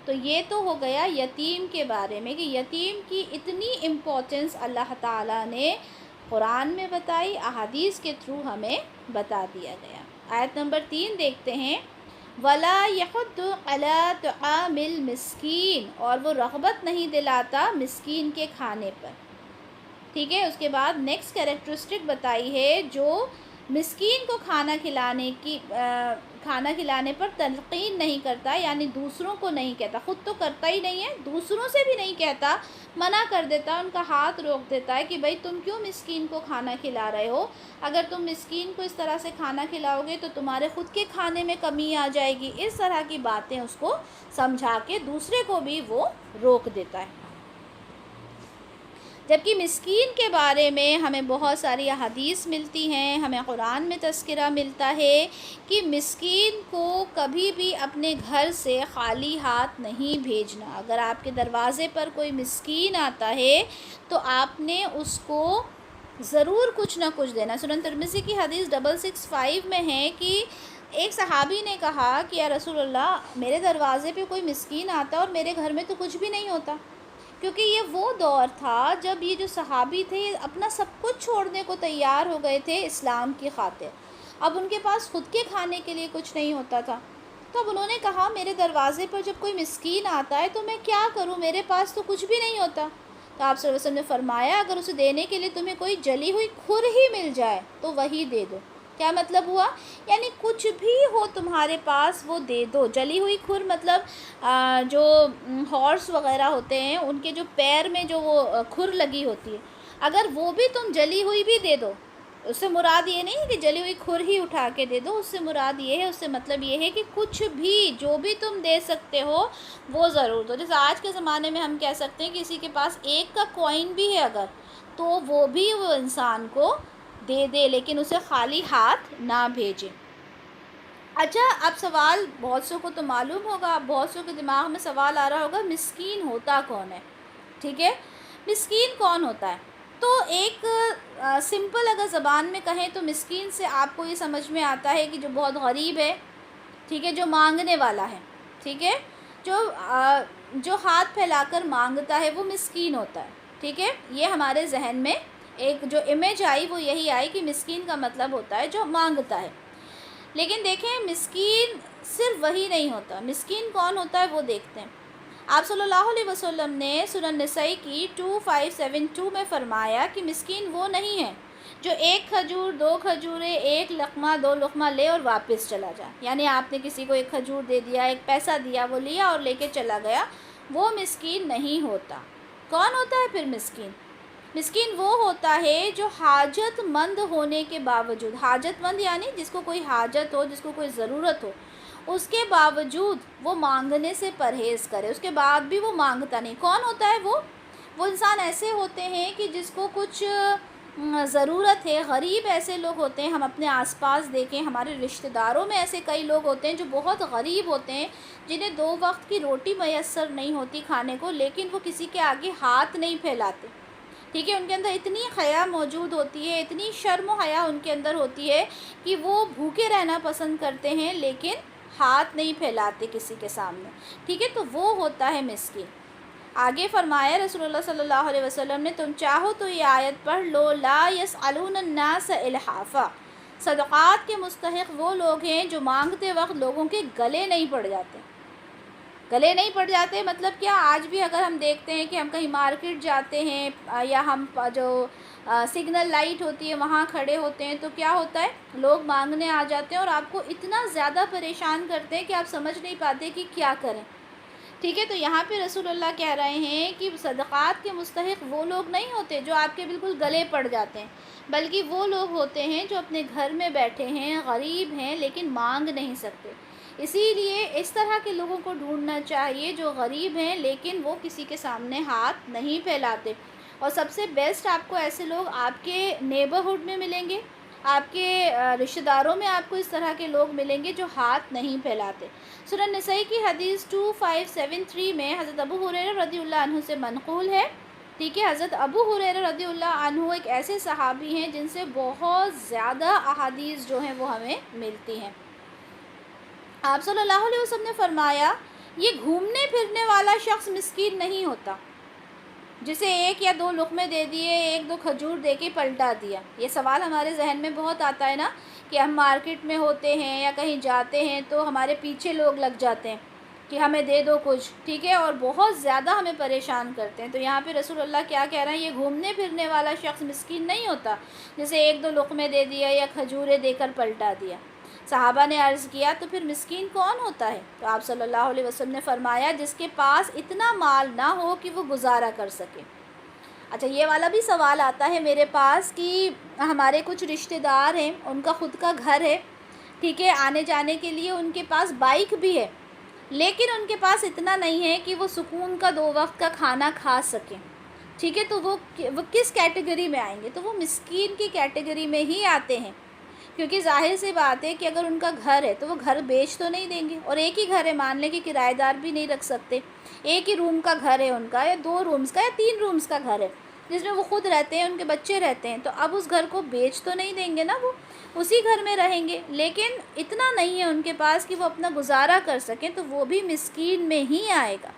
تو یہ تو ہو گیا یتیم کے بارے میں کہ یتیم کی اتنی امپورٹنس اللہ تعالیٰ نے قرآن میں بتائی، احادیث کے تھرو ہمیں بتا دیا گیا۔ آیت نمبر 3 دیکھتے ہیں، وَلَا يَحُضُّ عَلَىٰ طَعَامِ الْمِسْكِينِ، اور وہ رغبت نہیں دلاتا مسکین کے کھانے پر، ٹھیک ہے۔ اس کے بعد نیکسٹ کیریکٹرسٹک بتائی ہے جو مسکین کو کھانا کھلانے پر تلقین نہیں کرتا، یعنی دوسروں کو نہیں کہتا، خود تو کرتا ہی نہیں ہے، دوسروں سے بھی نہیں کہتا، منع کر دیتا ہے، ان کا ہاتھ روک دیتا ہے کہ بھئی تم کیوں مسکین کو کھانا کھلا رہے ہو؟ اگر تم مسکین کو اس طرح سے کھانا کھلاؤ گے تو تمہارے خود کے کھانے میں کمی آ جائے گی۔ اس طرح کی باتیں اس کو سمجھا کے دوسرے کو بھی وہ روک دیتا ہے۔ جبکہ مسکین کے بارے میں ہمیں بہت ساری احادیث ملتی ہیں، ہمیں قرآن میں تذکرہ ملتا ہے کہ مسکین کو کبھی بھی اپنے گھر سے خالی ہاتھ نہیں بھیجنا۔ اگر آپ کے دروازے پر کوئی مسکین آتا ہے تو آپ نے اس کو ضرور کچھ نہ کچھ دینا۔ سنن ترمذی کی حدیث 665 میں ہے کہ ایک صحابی نے کہا کہ یا رسول اللہ، میرے دروازے پہ کوئی مسکین آتا اور میرے گھر میں تو کچھ بھی نہیں ہوتا، کیونکہ یہ وہ دور تھا جب یہ جو صحابی تھے اپنا سب کچھ چھوڑنے کو تیار ہو گئے تھے اسلام کی خاطر۔ اب ان کے پاس خود کے کھانے کے لیے کچھ نہیں ہوتا تھا، تو اب انہوں نے کہا میرے دروازے پر جب کوئی مسکین آتا ہے تو میں کیا کروں، میرے پاس تو کچھ بھی نہیں ہوتا۔ تو آپ صلی اللہ علیہ وسلم نے فرمایا اگر اسے دینے کے لیے تمہیں کوئی جلی ہوئی کھر ہی مل جائے تو وہی دے دو۔ کیا مطلب ہوا؟ یعنی کچھ بھی ہو تمہارے پاس وہ دے دو۔ جلی ہوئی کھر مطلب جو ہارس وغیرہ ہوتے ہیں ان کے جو پیر میں جو وہ کھر لگی ہوتی ہے، اگر وہ بھی تم جلی ہوئی بھی دے دو، اس سے مراد یہ نہیں کہ جلی ہوئی کھر ہی اٹھا کے دے دو، اس سے مراد یہ ہے، اس سے مطلب یہ ہے کہ کچھ بھی جو بھی تم دے سکتے ہو وہ ضرور دو۔ جیسے آج کے زمانے میں ہم کہہ سکتے ہیں کسی کے پاس ایک کا کوئن بھی ہے اگر، تو وہ بھی وہ انسان کو دے دے، لیکن اسے خالی ہاتھ نہ بھیجے۔ اچھا، اب سوال بہت سو کو تو معلوم ہوگا، بہت سو کے دماغ میں سوال آ رہا ہوگا مسکین ہوتا کون ہے؟ ٹھیک ہے، مسکین کون ہوتا ہے؟ تو ایک سمپل اگر زبان میں کہیں تو مسکین سے آپ کو یہ سمجھ میں آتا ہے کہ جو بہت غریب ہے، ٹھیک ہے، جو مانگنے والا ہے، ٹھیک ہے، جو ہاتھ پھیلا کر مانگتا ہے وہ مسکین ہوتا ہے، ٹھیک ہے۔ یہ ہمارے ذہن میں ایک جو امیج آئی وہ یہی آئی کہ مسکین کا مطلب ہوتا ہے جو مانگتا ہے۔ لیکن دیکھیں مسکین صرف وہی نہیں ہوتا، مسکین کون ہوتا ہے وہ دیکھتے ہیں۔ آپ صلی اللہ علیہ وسلم نے سنن نسائی کی 2572 میں فرمایا کہ مسکین وہ نہیں ہے جو ایک کھجور، دو کھجوریں، ایک لقمہ، دو لقمہ لے اور واپس چلا جائے، یعنی آپ نے کسی کو ایک کھجور دے دیا، ایک پیسہ دیا، وہ لیا اور لے کے چلا گیا، وہ مسکین نہیں ہوتا۔ کون ہوتا ہے پھر مسکین؟ مسکین وہ ہوتا ہے جو حاجت مند ہونے کے باوجود، حاجت مند یعنی جس کو کوئی حاجت ہو، جس کو کوئی ضرورت ہو، اس کے باوجود وہ مانگنے سے پرہیز کرے، اس کے بعد بھی وہ مانگتا نہیں۔ کون ہوتا ہے وہ انسان ایسے ہوتے ہیں کہ جس کو کچھ ضرورت ہے، غریب ایسے لوگ ہوتے ہیں، ہم اپنے آس پاس دیکھیں، ہمارے رشتہ داروں میں ایسے کئی لوگ ہوتے ہیں جو بہت غریب ہوتے ہیں، جنہیں 2 وقت کی روٹی میسر نہیں ہوتی کھانے کو، لیکن وہ کسی کے آگے ہاتھ نہیں پھیلاتے، ٹھیک ہے۔ ان کے اندر اتنی حیا موجود ہوتی ہے، اتنی شرم و حیا ان کے اندر ہوتی ہے کہ وہ بھوکے رہنا پسند کرتے ہیں لیکن ہاتھ نہیں پھیلاتے کسی کے سامنے، ٹھیک ہے۔ تو وہ ہوتا ہے مسکین۔ آگے فرمایا رسول اللہ صلی اللہ علیہ وسلم نے، تم چاہو تو یہ آیت پڑھ لو، لا یسألون الناس الحافا، صدقات کے مستحق وہ لوگ ہیں جو مانگتے وقت لوگوں کے گلے نہیں پڑ جاتے۔ گلے نہیں پڑ جاتے مطلب کیا؟ آج بھی اگر ہم دیکھتے ہیں کہ ہم کہیں مارکیٹ جاتے ہیں یا ہم جو سگنل لائٹ ہوتی ہے وہاں کھڑے ہوتے ہیں تو کیا ہوتا ہے، لوگ مانگنے آ جاتے ہیں اور آپ کو اتنا زیادہ پریشان کرتے ہیں کہ آپ سمجھ نہیں پاتے کہ کیا کریں، ٹھیک ہے۔ تو یہاں پہ رسول اللہ کہہ رہے ہیں کہ صدقات کے مستحق وہ لوگ نہیں ہوتے جو آپ کے بالکل گلے پڑ جاتے ہیں، بلکہ وہ لوگ ہوتے ہیں جو اپنے گھر میں بیٹھے ہیں، غریب ہیں لیکن مانگ نہیں سکتے۔ اسی لیے اس طرح کے لوگوں کو ڈھونڈنا چاہیے جو غریب ہیں لیکن وہ کسی کے سامنے ہاتھ نہیں پھیلاتے، اور سب سے بیسٹ آپ کو ایسے لوگ آپ کے نیبرہڈ میں ملیں گے، آپ کے رشتہ داروں میں آپ کو اس طرح کے لوگ ملیں گے جو ہاتھ نہیں پھیلاتے۔ سنن نسائی کی حدیث 2573 میں حضرت ابو ہریرہ رضی اللہ عنہ سے منقول ہے، ٹھیک ہے۔ حضرت ابو ہریرہ رضی اللہ عنہ ایک ایسے صحابی ہیں جن سے بہت زیادہ احادیث جو ہیں وہ ہمیں ملتی ہیں۔ آپ صلی اللہ علیہ وسلم نے فرمایا، یہ گھومنے پھرنے والا شخص مسکین نہیں ہوتا جسے 1 یا 2 لقمے دے دیے، 1-2 کھجور دے کے پلٹا دیا۔ یہ سوال ہمارے ذہن میں بہت آتا ہے نا کہ ہم مارکیٹ میں ہوتے ہیں یا کہیں جاتے ہیں تو ہمارے پیچھے لوگ لگ جاتے ہیں، کہ ہمیں دے دو کچھ، ٹھیک ہے، اور بہت زیادہ ہمیں پریشان کرتے ہیں۔ تو یہاں پہ رسول اللہ کیا کہہ رہے ہیں، یہ گھومنے پھرنے والا شخص مسکین نہیں ہوتا جسے ایک دو لقمے دے دیا یا کھجوریں دے کر پلٹا دیا۔ صحابہ نے عرض کیا تو پھر مسکین کون ہوتا ہے؟ تو آپ صلی اللہ علیہ وسلم نے فرمایا جس کے پاس اتنا مال نہ ہو کہ وہ گزارا کر سکے۔ اچھا، یہ والا بھی سوال آتا ہے میرے پاس کہ ہمارے کچھ رشتہ دار ہیں، ان کا خود کا گھر ہے، ٹھیک ہے، آنے جانے کے لیے ان کے پاس بائک بھی ہے، لیکن ان کے پاس اتنا نہیں ہے کہ وہ سکون کا 2 وقت کا کھانا کھا سکیں، ٹھیک ہے، تو وہ کس کیٹیگری میں آئیں گے؟ تو وہ مسکین کی کیٹیگری میں ہی آتے ہیں، کیونکہ ظاہر سی بات ہے کہ اگر ان کا گھر ہے تو وہ گھر بیچ تو نہیں دیں گے، اور ایک ہی گھر ہے، مان لیں کہ کرایہ دار بھی نہیں رکھ سکتے، ایک ہی روم کا گھر ہے ان کا، یا 2 رومز کا یا 3 رومز کا گھر ہے جس میں وہ خود رہتے ہیں، ان کے بچے رہتے ہیں، تو اب اس گھر کو بیچ تو نہیں دیں گے نا، وہ اسی گھر میں رہیں گے، لیکن اتنا نہیں ہے ان کے پاس کہ وہ اپنا گزارا کر سکیں، تو وہ بھی مسکین میں ہی آئے گا۔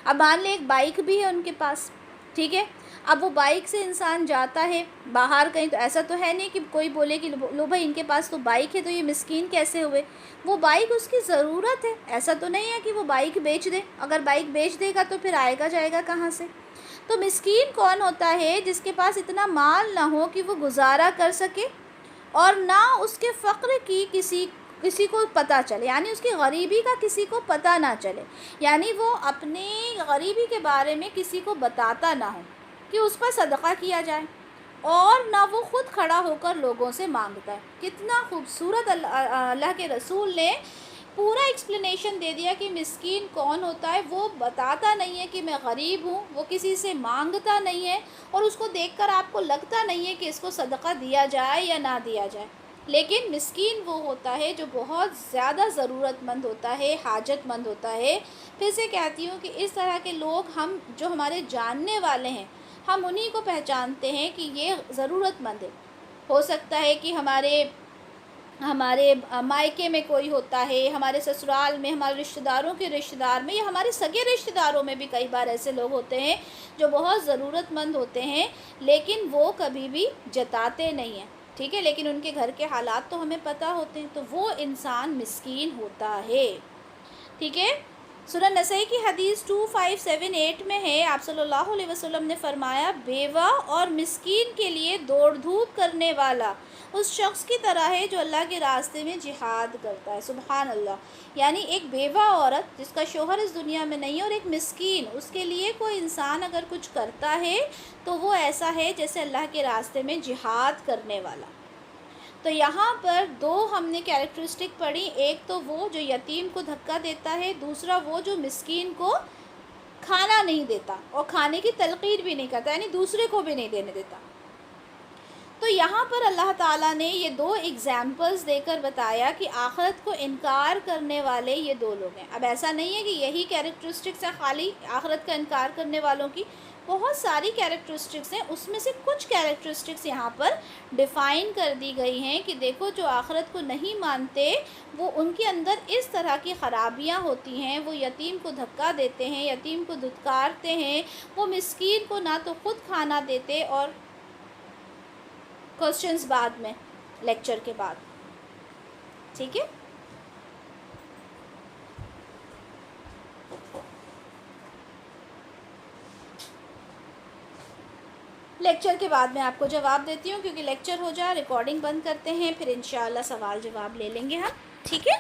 اب مان لیں ایک بائک بھی ہے ان کے پاس، ٹھیک ہے، اب وہ بائک سے انسان جاتا ہے باہر کہیں، تو ایسا تو ہے نہیں کہ کوئی بولے کہ لو بھائی ان کے پاس تو بائک ہے تو یہ مسکین کیسے ہوئے؟ وہ بائک اس کی ضرورت ہے، ایسا تو نہیں ہے کہ وہ بائک بیچ دے، اگر بائک بیچ دے گا تو پھر آئے گا جائے گا کہاں سے؟ تو مسکین کون ہوتا ہے؟ جس کے پاس اتنا مال نہ ہو کہ وہ گزارا کر سکے، اور نہ اس کے فقر کی کسی کو پتہ چلے، یعنی اس کی غریبی کا کسی کو پتہ نہ چلے، یعنی وہ اپنی غریبی کے بارے میں کسی کو بتاتا نہ ہو کہ اس پر صدقہ کیا جائے، اور نہ وہ خود کھڑا ہو کر لوگوں سے مانگتا ہے۔ کتنا خوبصورت اللہ کے رسول نے پورا ایکسپلینیشن دے دیا کہ مسکین کون ہوتا ہے۔ وہ بتاتا نہیں ہے کہ میں غریب ہوں، وہ کسی سے مانگتا نہیں ہے، اور اس کو دیکھ کر آپ کو لگتا نہیں ہے کہ اس کو صدقہ دیا جائے یا نہ دیا جائے، لیکن مسکین وہ ہوتا ہے جو بہت زیادہ ضرورت مند ہوتا ہے، حاجت مند ہوتا ہے۔ پھر سے کہتی ہوں کہ اس طرح کے لوگ جو ہمارے جاننے والے ہیں، ہم انہی کو پہچانتے ہیں کہ یہ ضرورت مند ہے۔ ہو سکتا ہے کہ ہمارے مائکے میں کوئی ہوتا ہے، ہمارے سسرال میں، ہمارے رشتہ داروں کے رشتہ دار میں، یا ہمارے سگے رشتہ داروں میں بھی کئی بار ایسے لوگ ہوتے ہیں جو بہت ضرورت مند ہوتے ہیں، لیکن وہ کبھی بھی جتاتے نہیں ہیں، ٹھیک ہے، لیکن ان کے گھر کے حالات تو ہمیں پتہ ہوتے ہیں، تو وہ انسان مسکین ہوتا ہے، ٹھیک ہے۔ سنن نسائی کی حدیث 2578 میں ہے، آپ صلی اللہ علیہ وسلم نے فرمایا بیوہ اور مسکین کے لیے دوڑ دھوپ کرنے والا اس شخص کی طرح ہے جو اللہ کے راستے میں جہاد کرتا ہے۔ سبحان اللہ، یعنی ایک بیوہ عورت جس کا شوہر اس دنیا میں نہیں ہے، اور ایک مسکین، اس کے لیے کوئی انسان اگر کچھ کرتا ہے تو وہ ایسا ہے جیسے اللہ کے راستے میں جہاد کرنے والا۔ تو یہاں پر 2 ہم نے کیریکٹرسٹک پڑھی، ایک تو وہ جو یتیم کو دھکا دیتا ہے، دوسرا وہ جو مسکین کو کھانا نہیں دیتا اور کھانے کی تلقین بھی نہیں کرتا، یعنی دوسرے کو بھی نہیں دینے دیتا۔ تو یہاں پر اللہ تعالیٰ نے یہ 2 ایگزامپلز دے کر بتایا کہ آخرت کو انکار کرنے والے یہ 2 لوگ ہیں۔ اب ایسا نہیں ہے کہ یہی کیریکٹرسٹکس ہیں خالی آخرت کا انکار کرنے والوں کی، بہت ساری کیریکٹرسٹکس ہیں، اس میں سے کچھ کیریکٹرسٹکس یہاں پر ڈیفائن کر دی گئی ہیں کہ دیکھو جو آخرت کو نہیں مانتے، وہ ان کے اندر اس طرح کی خرابیاں ہوتی ہیں، وہ یتیم کو دھکا دیتے ہیں، یتیم کو دھتکارتے ہیں، وہ مسکین کو نہ تو خود کھانا دیتے، اور کوسچنز بعد میں لیکچر کے بعد، ٹھیک ہے۔ لیکچر کے بعد میں آپ کو جواب دیتی ہوں، کیونکہ لیکچر ہو جائے، ریکارڈنگ بند کرتے ہیں، پھر انشاءاللہ سوال جواب لے لیں گے ہم، ٹھیک ہے۔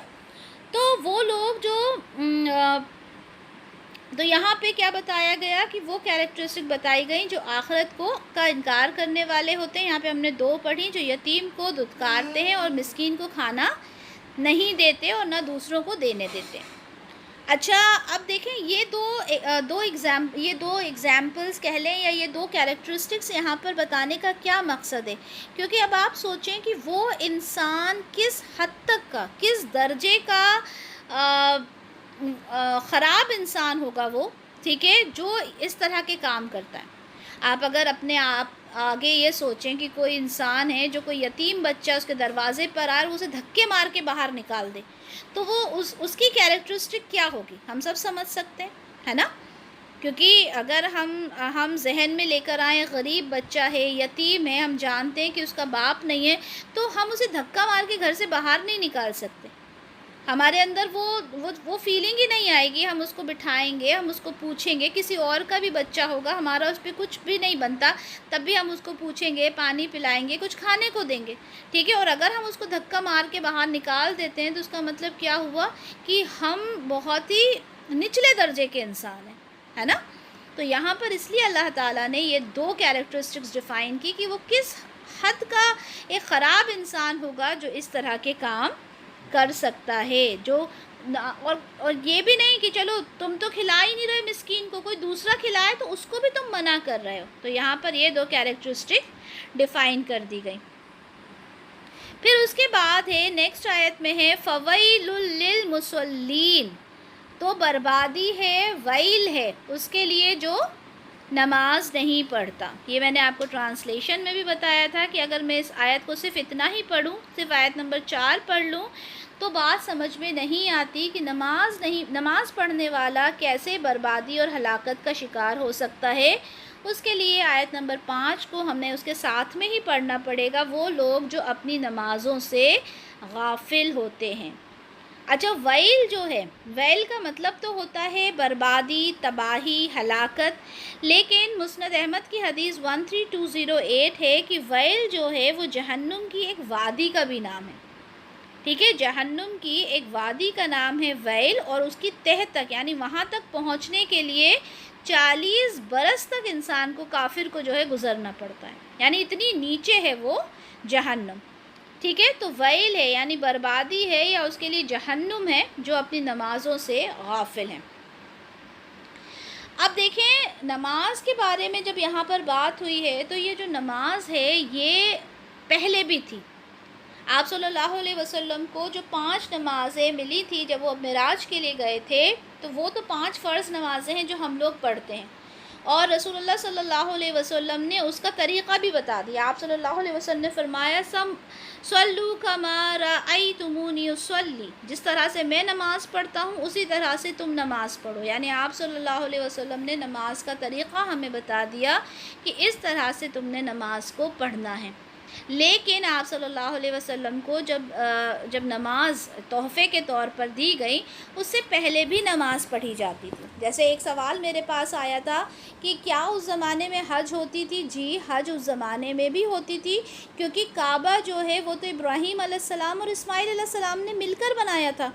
تو وہ لوگ جو تو یہاں پہ کیا بتایا گیا کہ وہ کیریکٹرسٹک بتائی گئیں جو آخرت کا انکار کرنے والے ہوتے ہیں۔ یہاں پہ ہم نے 2 پڑھی، جو یتیم کو دھتکارتے ہیں اور مسکین کو کھانا نہیں دیتے اور نہ دوسروں کو دینے دیتے۔ اچھا، اب دیکھیں یہ دو ایگزامپلز کہہ لیں، یا یہ 2 کیریکٹرسٹکس یہاں پر بتانے کا کیا مقصد ہے؟ کیونکہ اب آپ سوچیں کہ وہ انسان کس حد تک کا، کس درجے کا خراب انسان ہوگا وہ، ٹھیک ہے، جو اس طرح کے کام کرتا ہے۔ آپ اگر اپنے آپ آگے یہ سوچیں کہ کوئی انسان ہے جو کوئی یتیم بچہ اس کے دروازے پر آئے اور اسے دھکے مار کے باہر نکال دے، تو وہ اس کی کیریکٹرسٹک کیا ہوگی، ہم سب سمجھ سکتے ہیں، ہے نا؟ کیونکہ اگر ہم ذہن میں لے کر آئیں غریب بچہ ہے، یتیم ہے، ہم جانتے ہیں کہ اس کا باپ نہیں ہے، تو ہم اسے دھکا مار کے گھر سے باہر نہیں نکال سکتے، ہمارے اندر وہ فیلنگ ہی نہیں آئے گی. ہم اس کو بٹھائیں گے, ہم اس کو پوچھیں گے, کسی اور کا بھی بچہ ہوگا, ہمارا اس پہ کچھ بھی نہیں بنتا, تب بھی ہم اس کو پوچھیں گے, پانی پلائیں گے, کچھ کھانے کو دیں گے, ٹھیک ہے. اور اگر ہم اس کو دھکا مار کے باہر نکال دیتے ہیں تو اس کا مطلب کیا ہوا کہ ہم بہت ہی نچلے درجے کے انسان ہیں, ہے نا. تو یہاں پر اس لیے اللہ تعالیٰ نے یہ 2 کیریکٹرسٹکس ڈیفائن کی کہ وہ کس حد کا ایک خراب انسان ہوگا جو اس طرح کے کام کر سکتا ہے. جو اور یہ بھی نہیں کہ چلو تم تو کھلا ہی نہیں رہے مسکین کو, کوئی دوسرا کھلائے تو اس کو بھی تم منع کر رہے ہو. تو یہاں پر یہ 2 کیریکٹرسٹک ڈیفائن کر دی گئی. پھر اس کے بعد ہے نیکسٹ آیت میں ہے فویل للمصلین, تو بربادی ہے, ویل ہے اس کے لیے جو نماز نہیں پڑھتا. یہ میں نے آپ کو ٹرانسلیشن میں بھی بتایا تھا کہ اگر میں اس آیت کو صرف اتنا ہی پڑھوں, صرف آیت نمبر 4 پڑھ لوں, تو بات سمجھ میں نہیں آتی کہ نماز پڑھنے والا کیسے بربادی اور ہلاکت کا شکار ہو سکتا ہے. اس کے لیے آیت نمبر 5 کو ہم نے اس کے ساتھ میں ہی پڑھنا پڑے گا, وہ لوگ جو اپنی نمازوں سے غافل ہوتے ہیں. اچھا, ویل جو ہے, ویل کا مطلب تو ہوتا ہے بربادی, تباہی, ہلاکت, لیکن مسند احمد کی حدیث 13208 ہے کہ ویل جو ہے وہ جہنم کی ایک وادی کا بھی نام ہے, ٹھیک ہے. جہنم کی ایک وادی کا نام ہے ویل, اور اس کی تہ تک یعنی وہاں تک پہنچنے کے لیے 40 برس تک انسان کو, کافر کو جو ہے گزرنا پڑتا ہے, یعنی اتنی نیچے ہے وہ جہنم, ٹھیک ہے. تو ویل ہے یعنی بربادی ہے یا اس کے لیے جہنم ہے جو اپنی نمازوں سے غافل ہیں. اب دیکھیں نماز کے بارے میں جب یہاں پر بات ہوئی ہے تو یہ جو نماز ہے یہ پہلے بھی تھی. آپ صلی اللہ علیہ وسلم کو جو 5 نمازیں ملی تھی جب وہ معراج کے لیے گئے تھے, تو وہ تو 5 فرض نمازیں ہیں جو ہم لوگ پڑھتے ہیں, اور رسول اللہ صلی اللہ علیہ وسلم نے اس کا طریقہ بھی بتا دیا. آپ صلی اللہ علیہ وسلم نے فرمایا صلو کما رأیتمونی اصلی, جس طرح سے میں نماز پڑھتا ہوں اسی طرح سے تم نماز پڑھو. یعنی آپ صلی اللہ علیہ وسلم نے نماز کا طریقہ ہمیں بتا دیا کہ اس طرح سے تم نے نماز کو پڑھنا ہے. لیکن آپ صلی اللہ علیہ وسلم کو جب نماز تحفے کے طور پر دی گئی, اس سے پہلے بھی نماز پڑھی جاتی تھی. جیسے ایک سوال میرے پاس آیا تھا کہ کیا اس زمانے میں حج ہوتی تھی؟ جی, حج اس زمانے میں بھی ہوتی تھی, کیونکہ کعبہ جو ہے وہ تو ابراہیم علیہ السلام اور اسماعیل علیہ السلام نے مل کر بنایا تھا,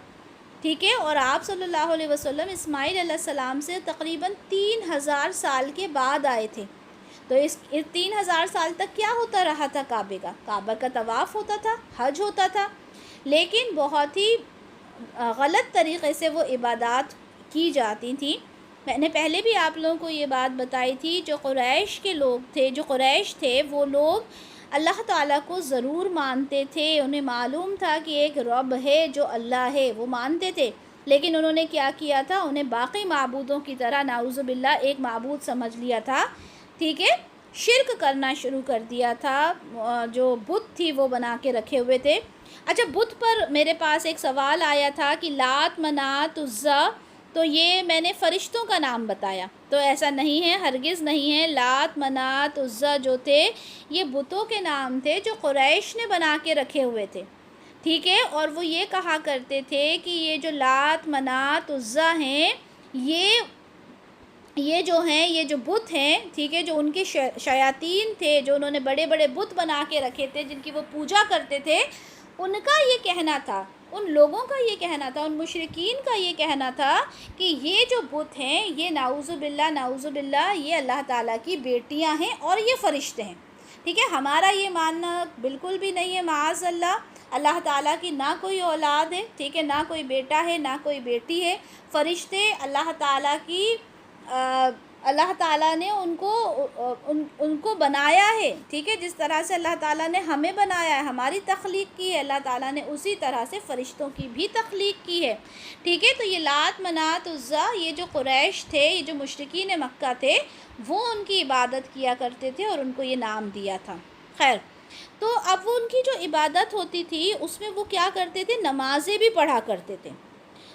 ٹھیک ہے. اور آپ صلی اللہ علیہ وسلم اسماعیل علیہ السلام سے تقریباً 3000 سال کے بعد آئے تھے. تو اس 3000 سال تک کیا ہوتا رہا تھا؟ کعبہ کا طواف ہوتا تھا, حج ہوتا تھا, لیکن بہت ہی غلط طریقے سے وہ عبادات کی جاتی تھیں. میں نے پہلے بھی آپ لوگوں کو یہ بات بتائی تھی, جو قریش کے لوگ تھے, جو قریش تھے, وہ لوگ اللہ تعالیٰ کو ضرور مانتے تھے. انہیں معلوم تھا کہ ایک رب ہے جو اللہ ہے, وہ مانتے تھے. لیکن انہوں نے کیا کیا تھا؟ انہیں باقی معبودوں کی طرح نعوذ باللہ ایک معبود سمجھ لیا تھا, ٹھیک ہے. شرک کرنا شروع کر دیا تھا, جو بت تھی وہ بنا کے رکھے ہوئے تھے. اچھا, بت پر میرے پاس ایک سوال آیا تھا کہ لات, منات, عزیٰ, تو یہ میں نے فرشتوں کا نام بتایا, تو ایسا نہیں ہے, ہرگز نہیں ہے. لات, منات, عزیٰ جو تھے یہ بتوں کے نام تھے جو قریش نے بنا کے رکھے ہوئے تھے, ٹھیک ہے. اور وہ یہ کہا کرتے تھے کہ یہ جو لات, منات, عزیٰ ہیں یہ جو ہیں, یہ جو بت ہیں, ٹھیک ہے, جو ان کے شیاطین تھے, جو انہوں نے بڑے بڑے بت بنا کے رکھے تھے جن کی وہ پوجا کرتے تھے, ان کا یہ کہنا تھا, ان لوگوں کا یہ کہنا تھا, ان مشرکین کا یہ کہنا تھا کہ یہ جو بت ہیں یہ نعوذ باللہ یہ اللہ تعالیٰ کی بیٹیاں ہیں اور یہ فرشتے ہیں, ٹھیک ہے. ہمارا یہ ماننا بالکل بھی نہیں ہے, معاذ اللہ. اللہ تعالیٰ کی نہ کوئی اولاد ہے, ٹھیک ہے, نہ کوئی بیٹا ہے, نہ کوئی بیٹی ہے. فرشتے اللہ تعالیٰ کی اللہ تعالیٰ نے ان کو بنایا ہے, ٹھیک ہے. جس طرح سے اللہ تعالیٰ نے ہمیں بنایا ہے, ہماری تخلیق کی ہے, اللہ تعالیٰ نے اسی طرح سے فرشتوں کی بھی تخلیق کی ہے, ٹھیک ہے. تو یہ لات, منات, عزیٰ, یہ جو قریش تھے, یہ جو مشرکین مکہ تھے, وہ ان کی عبادت کیا کرتے تھے اور ان کو یہ نام دیا تھا. خیر, تو اب وہ ان کی جو عبادت ہوتی تھی اس میں وہ کیا کرتے تھے؟ نمازیں بھی پڑھا کرتے تھے.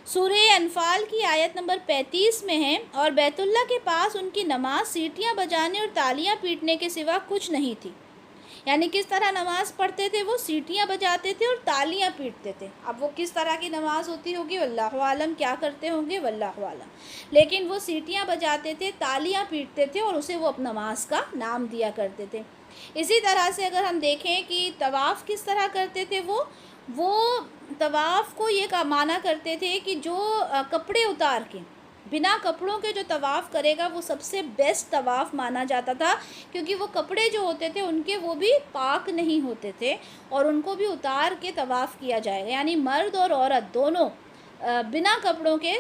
سورہ انفال کی آیت نمبر 35 میں ہے, اور بیت اللہ کے پاس ان کی نماز سیٹیاں بجانے اور تالیاں پیٹنے کے سوا کچھ نہیں تھی. یعنی کس طرح نماز پڑھتے تھے؟ وہ سیٹیاں بجاتے تھے اور تالیاں پیٹتے تھے. اب وہ کس طرح کی نماز ہوتی ہوگی واللہ عالم، کیا کرتے ہوں گے واللہ عالم، لیکن وہ سیٹیاں بجاتے تھے، تالیاں پیٹتے تھے اور اسے وہ اپنا نماز کا نام دیا کرتے تھے. اسی طرح سے اگر ہم دیکھیں کہ طواف کس طرح کرتے تھے، وہ طواف کو یہ مانا کرتے تھے کہ جو کپڑے اتار کے، بنا کپڑوں کے جو طواف کرے گا وہ سب سے بیسٹ طواف مانا جاتا تھا، کیونکہ وہ کپڑے جو ہوتے تھے ان کے وہ بھی پاک نہیں ہوتے تھے اور ان کو بھی اتار کے طواف کیا جائے گا. یعنی مرد اور عورت دونوں بنا کپڑوں کے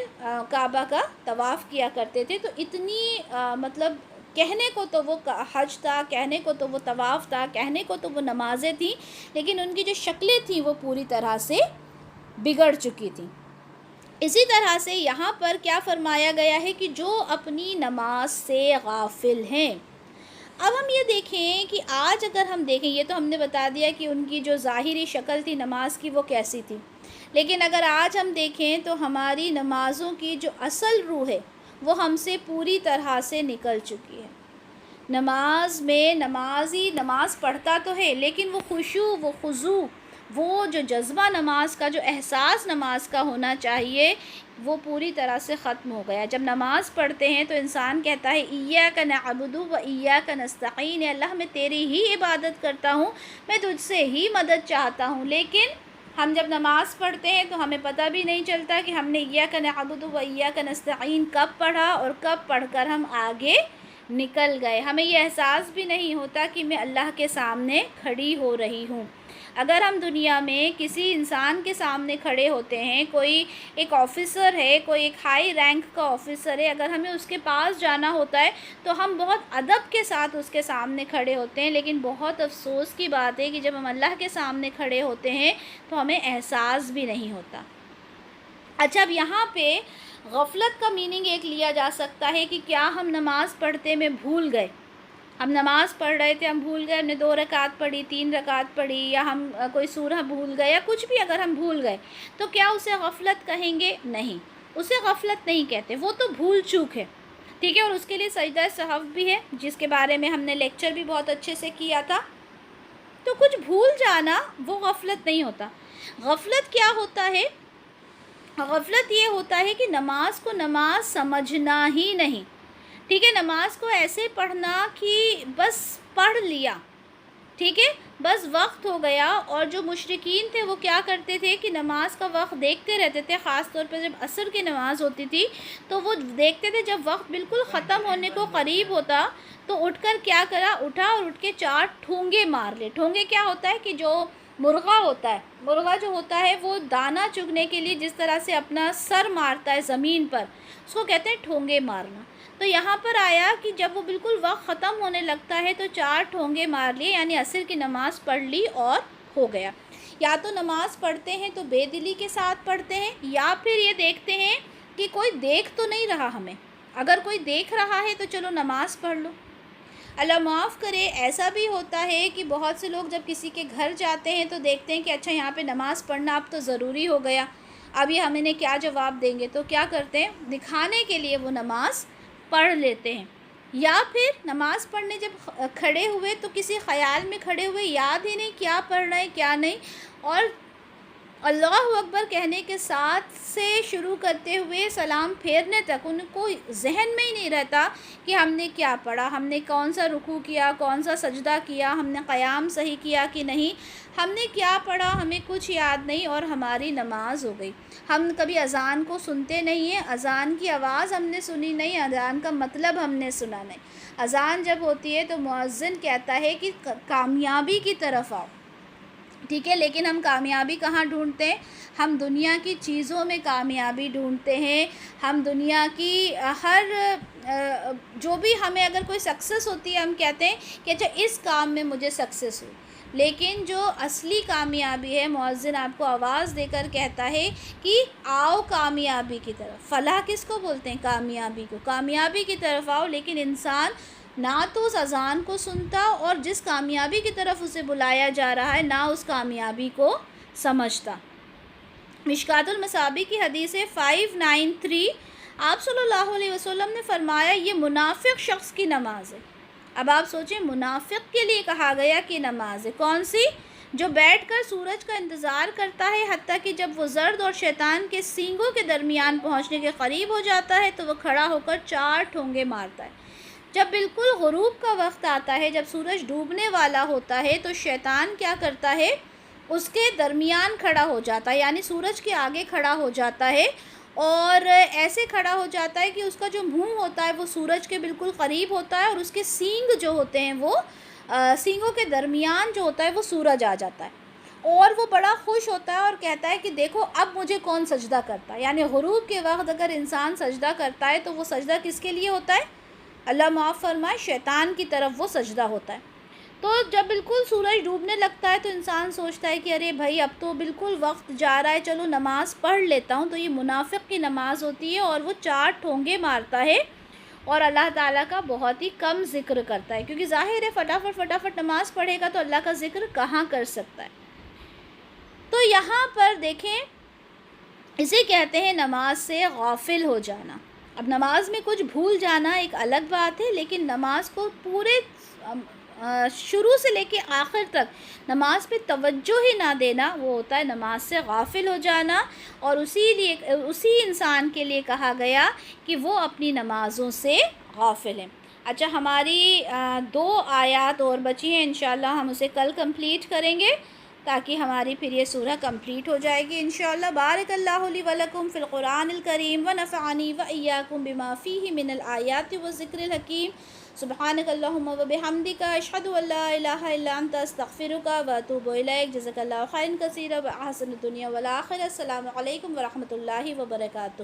کعبہ کا طواف کیا کرتے تھے. تو اتنی مطلب کہنے کو تو وہ حج تھا، کہنے کو تو وہ طواف تھا، کہنے کو تو وہ نمازیں تھیں، لیکن ان کی جو شکلیں تھیں وہ پوری طرح سے بگڑ چکی تھیں. اسی طرح سے یہاں پر کیا فرمایا گیا ہے کہ جو اپنی نماز سے غافل ہیں. اب ہم یہ دیکھیں کہ آج اگر ہم دیکھیں، یہ تو ہم نے بتا دیا کہ ان کی جو ظاہری شکل تھی نماز کی وہ کیسی تھی، لیکن اگر آج ہم دیکھیں تو ہماری نمازوں کی جو اصل روح ہے وہ ہم سے پوری طرح سے نکل چکی ہے. نماز میں نمازی نماز پڑھتا تو ہے، لیکن وہ خشوع، وہ خضوع، وہ جو جذبہ نماز کا، جو احساس نماز کا ہونا چاہیے وہ پوری طرح سے ختم ہو گیا. جب نماز پڑھتے ہیں تو انسان کہتا ہے ایاک نعبد و ایاک نستعین، اللہ میں تیری ہی عبادت کرتا ہوں، میں تجھ سے ہی مدد چاہتا ہوں. لیکن ہم جب نماز پڑھتے ہیں تو ہمیں پتہ بھی نہیں چلتا کہ ہم نے ایاک نعبد و ایاک نستعین کب پڑھا اور کب پڑھ کر ہم آگے نکل گئے. ہمیں یہ احساس بھی نہیں ہوتا کہ میں اللہ کے سامنے کھڑی ہو رہی ہوں. اگر ہم دنیا میں کسی انسان کے سامنے کھڑے ہوتے ہیں، کوئی ایک آفیسر ہے، کوئی ایک ہائی رینک کا آفیسر ہے، اگر ہمیں اس کے پاس جانا ہوتا ہے تو ہم بہت ادب کے ساتھ اس کے سامنے کھڑے ہوتے ہیں، لیکن بہت افسوس کی بات ہے کہ جب ہم اللہ کے سامنے کھڑے ہوتے ہیں تو ہمیں احساس بھی نہیں ہوتا. اچھا، اب یہاں پہ غفلت کا میننگ ایک لیا جا سکتا ہے کہ کیا ہم نماز پڑھتے میں بھول گئے، ہم نماز پڑھ رہے تھے، ہم بھول گئے، ہم نے 2 رکعت پڑھی، 3 رکعت پڑھی، یا ہم کوئی سورہ بھول گئے، یا کچھ بھی اگر ہم بھول گئے تو کیا اسے غفلت کہیں گے؟ نہیں، اسے غفلت نہیں کہتے، وہ تو بھول چوک ہے. ٹھیک ہے، اور اس کے لیے سجدہ سہو بھی ہے جس کے بارے میں ہم نے لیکچر بھی بہت اچھے سے کیا تھا. تو کچھ بھول جانا وہ غفلت نہیں ہوتا. غفلت کیا ہوتا ہے؟ غفلت یہ ہوتا ہے کہ نماز کو نماز سمجھنا ہی نہیں. ٹھیک ہے، نماز کو ایسے پڑھنا کہ بس پڑھ لیا، ٹھیک ہے، بس وقت ہو گیا. اور جو مشرکین تھے وہ کیا کرتے تھے کہ نماز کا وقت دیکھتے رہتے تھے، خاص طور پہ جب عصر کی نماز ہوتی تھی تو وہ دیکھتے تھے جب وقت بالکل ختم ہونے کو قریب ہوتا تو اٹھ کر کیا کرا، اٹھا اور اٹھ کے 4 ٹھونگے مار لے. ٹھونگے کیا ہوتا ہے کہ جو مرغا ہوتا ہے، مرغا جو ہوتا ہے وہ دانہ چگنے کے لیے جس طرح سے اپنا سر مارتا ہے زمین پر، اس کو کہتے ہیں ٹھونگے مارنا. تو یہاں پر آیا کہ جب وہ بالکل وقت ختم ہونے لگتا ہے تو 4 ٹھونگے مار لیے، یعنی عصر کی نماز پڑھ لی اور ہو گیا. یا تو نماز پڑھتے ہیں تو بے دلی کے ساتھ پڑھتے ہیں، یا پھر یہ دیکھتے ہیں کہ کوئی دیکھ تو نہیں رہا ہمیں، اگر کوئی دیکھ رہا ہے تو چلو نماز پڑھ لو. اللہ معاف کرے، ایسا بھی ہوتا ہے کہ بہت سے لوگ جب کسی کے گھر جاتے ہیں تو دیکھتے ہیں کہ اچھا یہاں پہ نماز پڑھنا اب تو ضروری ہو گیا، اب یہ ہمیں کیا جواب دیں گے، تو کیا کرتے ہیں، دکھانے کے لیے وہ نماز پڑھ لیتے ہیں. یا پھر نماز پڑھنے جب کھڑے ہوئے تو کسی خیال میں کھڑے ہوئے، یاد ہی نہیں کیا پڑھ رہے ہیں کیا نہیں، اور اللہ اکبر کہنے کے ساتھ سے شروع کرتے ہوئے سلام پھیرنے تک ان کو ذہن میں ہی نہیں رہتا کہ ہم نے کیا پڑھا، ہم نے کون سا رکوع کیا، کون سا سجدہ کیا، ہم نے قیام صحیح کیا کہ نہیں، ہم نے کیا پڑھا ہمیں کچھ یاد نہیں اور ہماری نماز ہو گئی. ہم کبھی اذان کو سنتے نہیں ہیں، اذان کی آواز ہم نے سنی نہیں، اذان کا مطلب ہم نے سنا نہیں. اذان جب ہوتی ہے تو مؤذن کہتا ہے کہ کامیابی کی طرف آؤ، ٹھیک ہے، لیکن ہم کامیابی کہاں ڈھونڈتے ہیں، ہم دنیا کی چیزوں میں کامیابی ڈھونڈتے ہیں. ہم دنیا کی ہر جو بھی ہمیں اگر کوئی سکسیس ہوتی ہے ہم کہتے ہیں کہ اچھا اس کام میں مجھے سکسیس ہوئی، لیکن جو اصلی کامیابی ہے مؤذن آپ کو آواز دے کر کہتا ہے کہ آؤ کامیابی کی طرف. فلاح کس کو بولتے ہیں؟ کامیابی کو. کامیابی کی طرف آؤ، لیکن انسان نہ تو اس اذان کو سنتا اور جس کامیابی کی طرف اسے بلایا جا رہا ہے نہ اس کامیابی کو سمجھتا. مشکات المصابیح کی حدیث 593 آپ صلی اللہ علیہ وسلم نے فرمایا یہ منافق شخص کی نماز ہے. اب آپ سوچیں منافق کے لیے کہا گیا کہ نماز ہے کون سی؟ جو بیٹھ کر سورج کا انتظار کرتا ہے حتیٰ کہ جب وہ زرد اور شیطان کے سینگوں کے درمیان پہنچنے کے قریب ہو جاتا ہے تو وہ کھڑا ہو کر 4 ٹھونگے مارتا ہے۔ جب بالکل غروب کا وقت آتا ہے، جب سورج ڈوبنے والا ہوتا ہے تو شیطان کیا کرتا ہے؟ اس کے درمیان کھڑا ہو جاتا ہے، یعنی سورج کے آگے کھڑا ہو جاتا ہے اور ایسے کھڑا ہو جاتا ہے کہ اس کا جو منہ ہوتا ہے وہ سورج کے بالکل قریب ہوتا ہے اور اس کے سینگ جو ہوتے ہیں وہ سینگوں کے درمیان جو ہوتا ہے وہ سورج آ جاتا ہے، اور وہ بڑا خوش ہوتا ہے اور کہتا ہے کہ دیکھو اب مجھے کون سجدہ کرتا ہے۔ یعنی غروب کے وقت اگر انسان سجدہ کرتا ہے تو وہ سجدہ کس کے لیے ہوتا ہے؟ اللہ معاف فرمائے، شیطان کی طرف وہ سجدہ ہوتا ہے۔ تو جب بالکل سورج ڈوبنے لگتا ہے تو انسان سوچتا ہے کہ ارے بھائی اب تو بالکل وقت جا رہا ہے، چلو نماز پڑھ لیتا ہوں۔ تو یہ منافق کی نماز ہوتی ہے اور وہ 4 ٹھونگے مارتا ہے اور اللہ تعالیٰ کا بہت ہی کم ذکر کرتا ہے، کیونکہ ظاہر ہے فٹافٹ نماز پڑھے گا تو اللہ کا ذکر کہاں کر سکتا ہے۔ تو یہاں پر دیکھیں، اسے کہتے ہیں نماز سے غافل ہو جانا۔ اب نماز میں کچھ بھول جانا ایک الگ بات ہے، لیکن نماز کو پورے شروع سے لے کے آخر تک نماز پہ توجہ ہی نہ دینا، وہ ہوتا ہے نماز سے غافل ہو جانا، اور اسی انسان کے لیے کہا گیا کہ وہ اپنی نمازوں سے غافل ہیں۔ اچھا، ہماری 2 آیات اور بچی ہیں، انشاءاللہ ہم اسے کل کمپلیٹ کریں گے تاکہ ہماری پھر یہ سورہ کمپلیٹ ہو جائے گی انشاءاللہ۔ بارک اللہ لی و لکم فی القرآن الکریم ونفعنی و ایاکم بما فیہ من الآیات والذکر الحکیم۔ سبحانک اللہم و بحمدک، اشہد ان لا الہ الا انت، استغفرک و اتوب الیک۔ جزاک اللہ خیرا کثیرا و احسن الدنیا والآخرہ۔ السلام علیکم ورحمۃ اللہ وبرکاتہ۔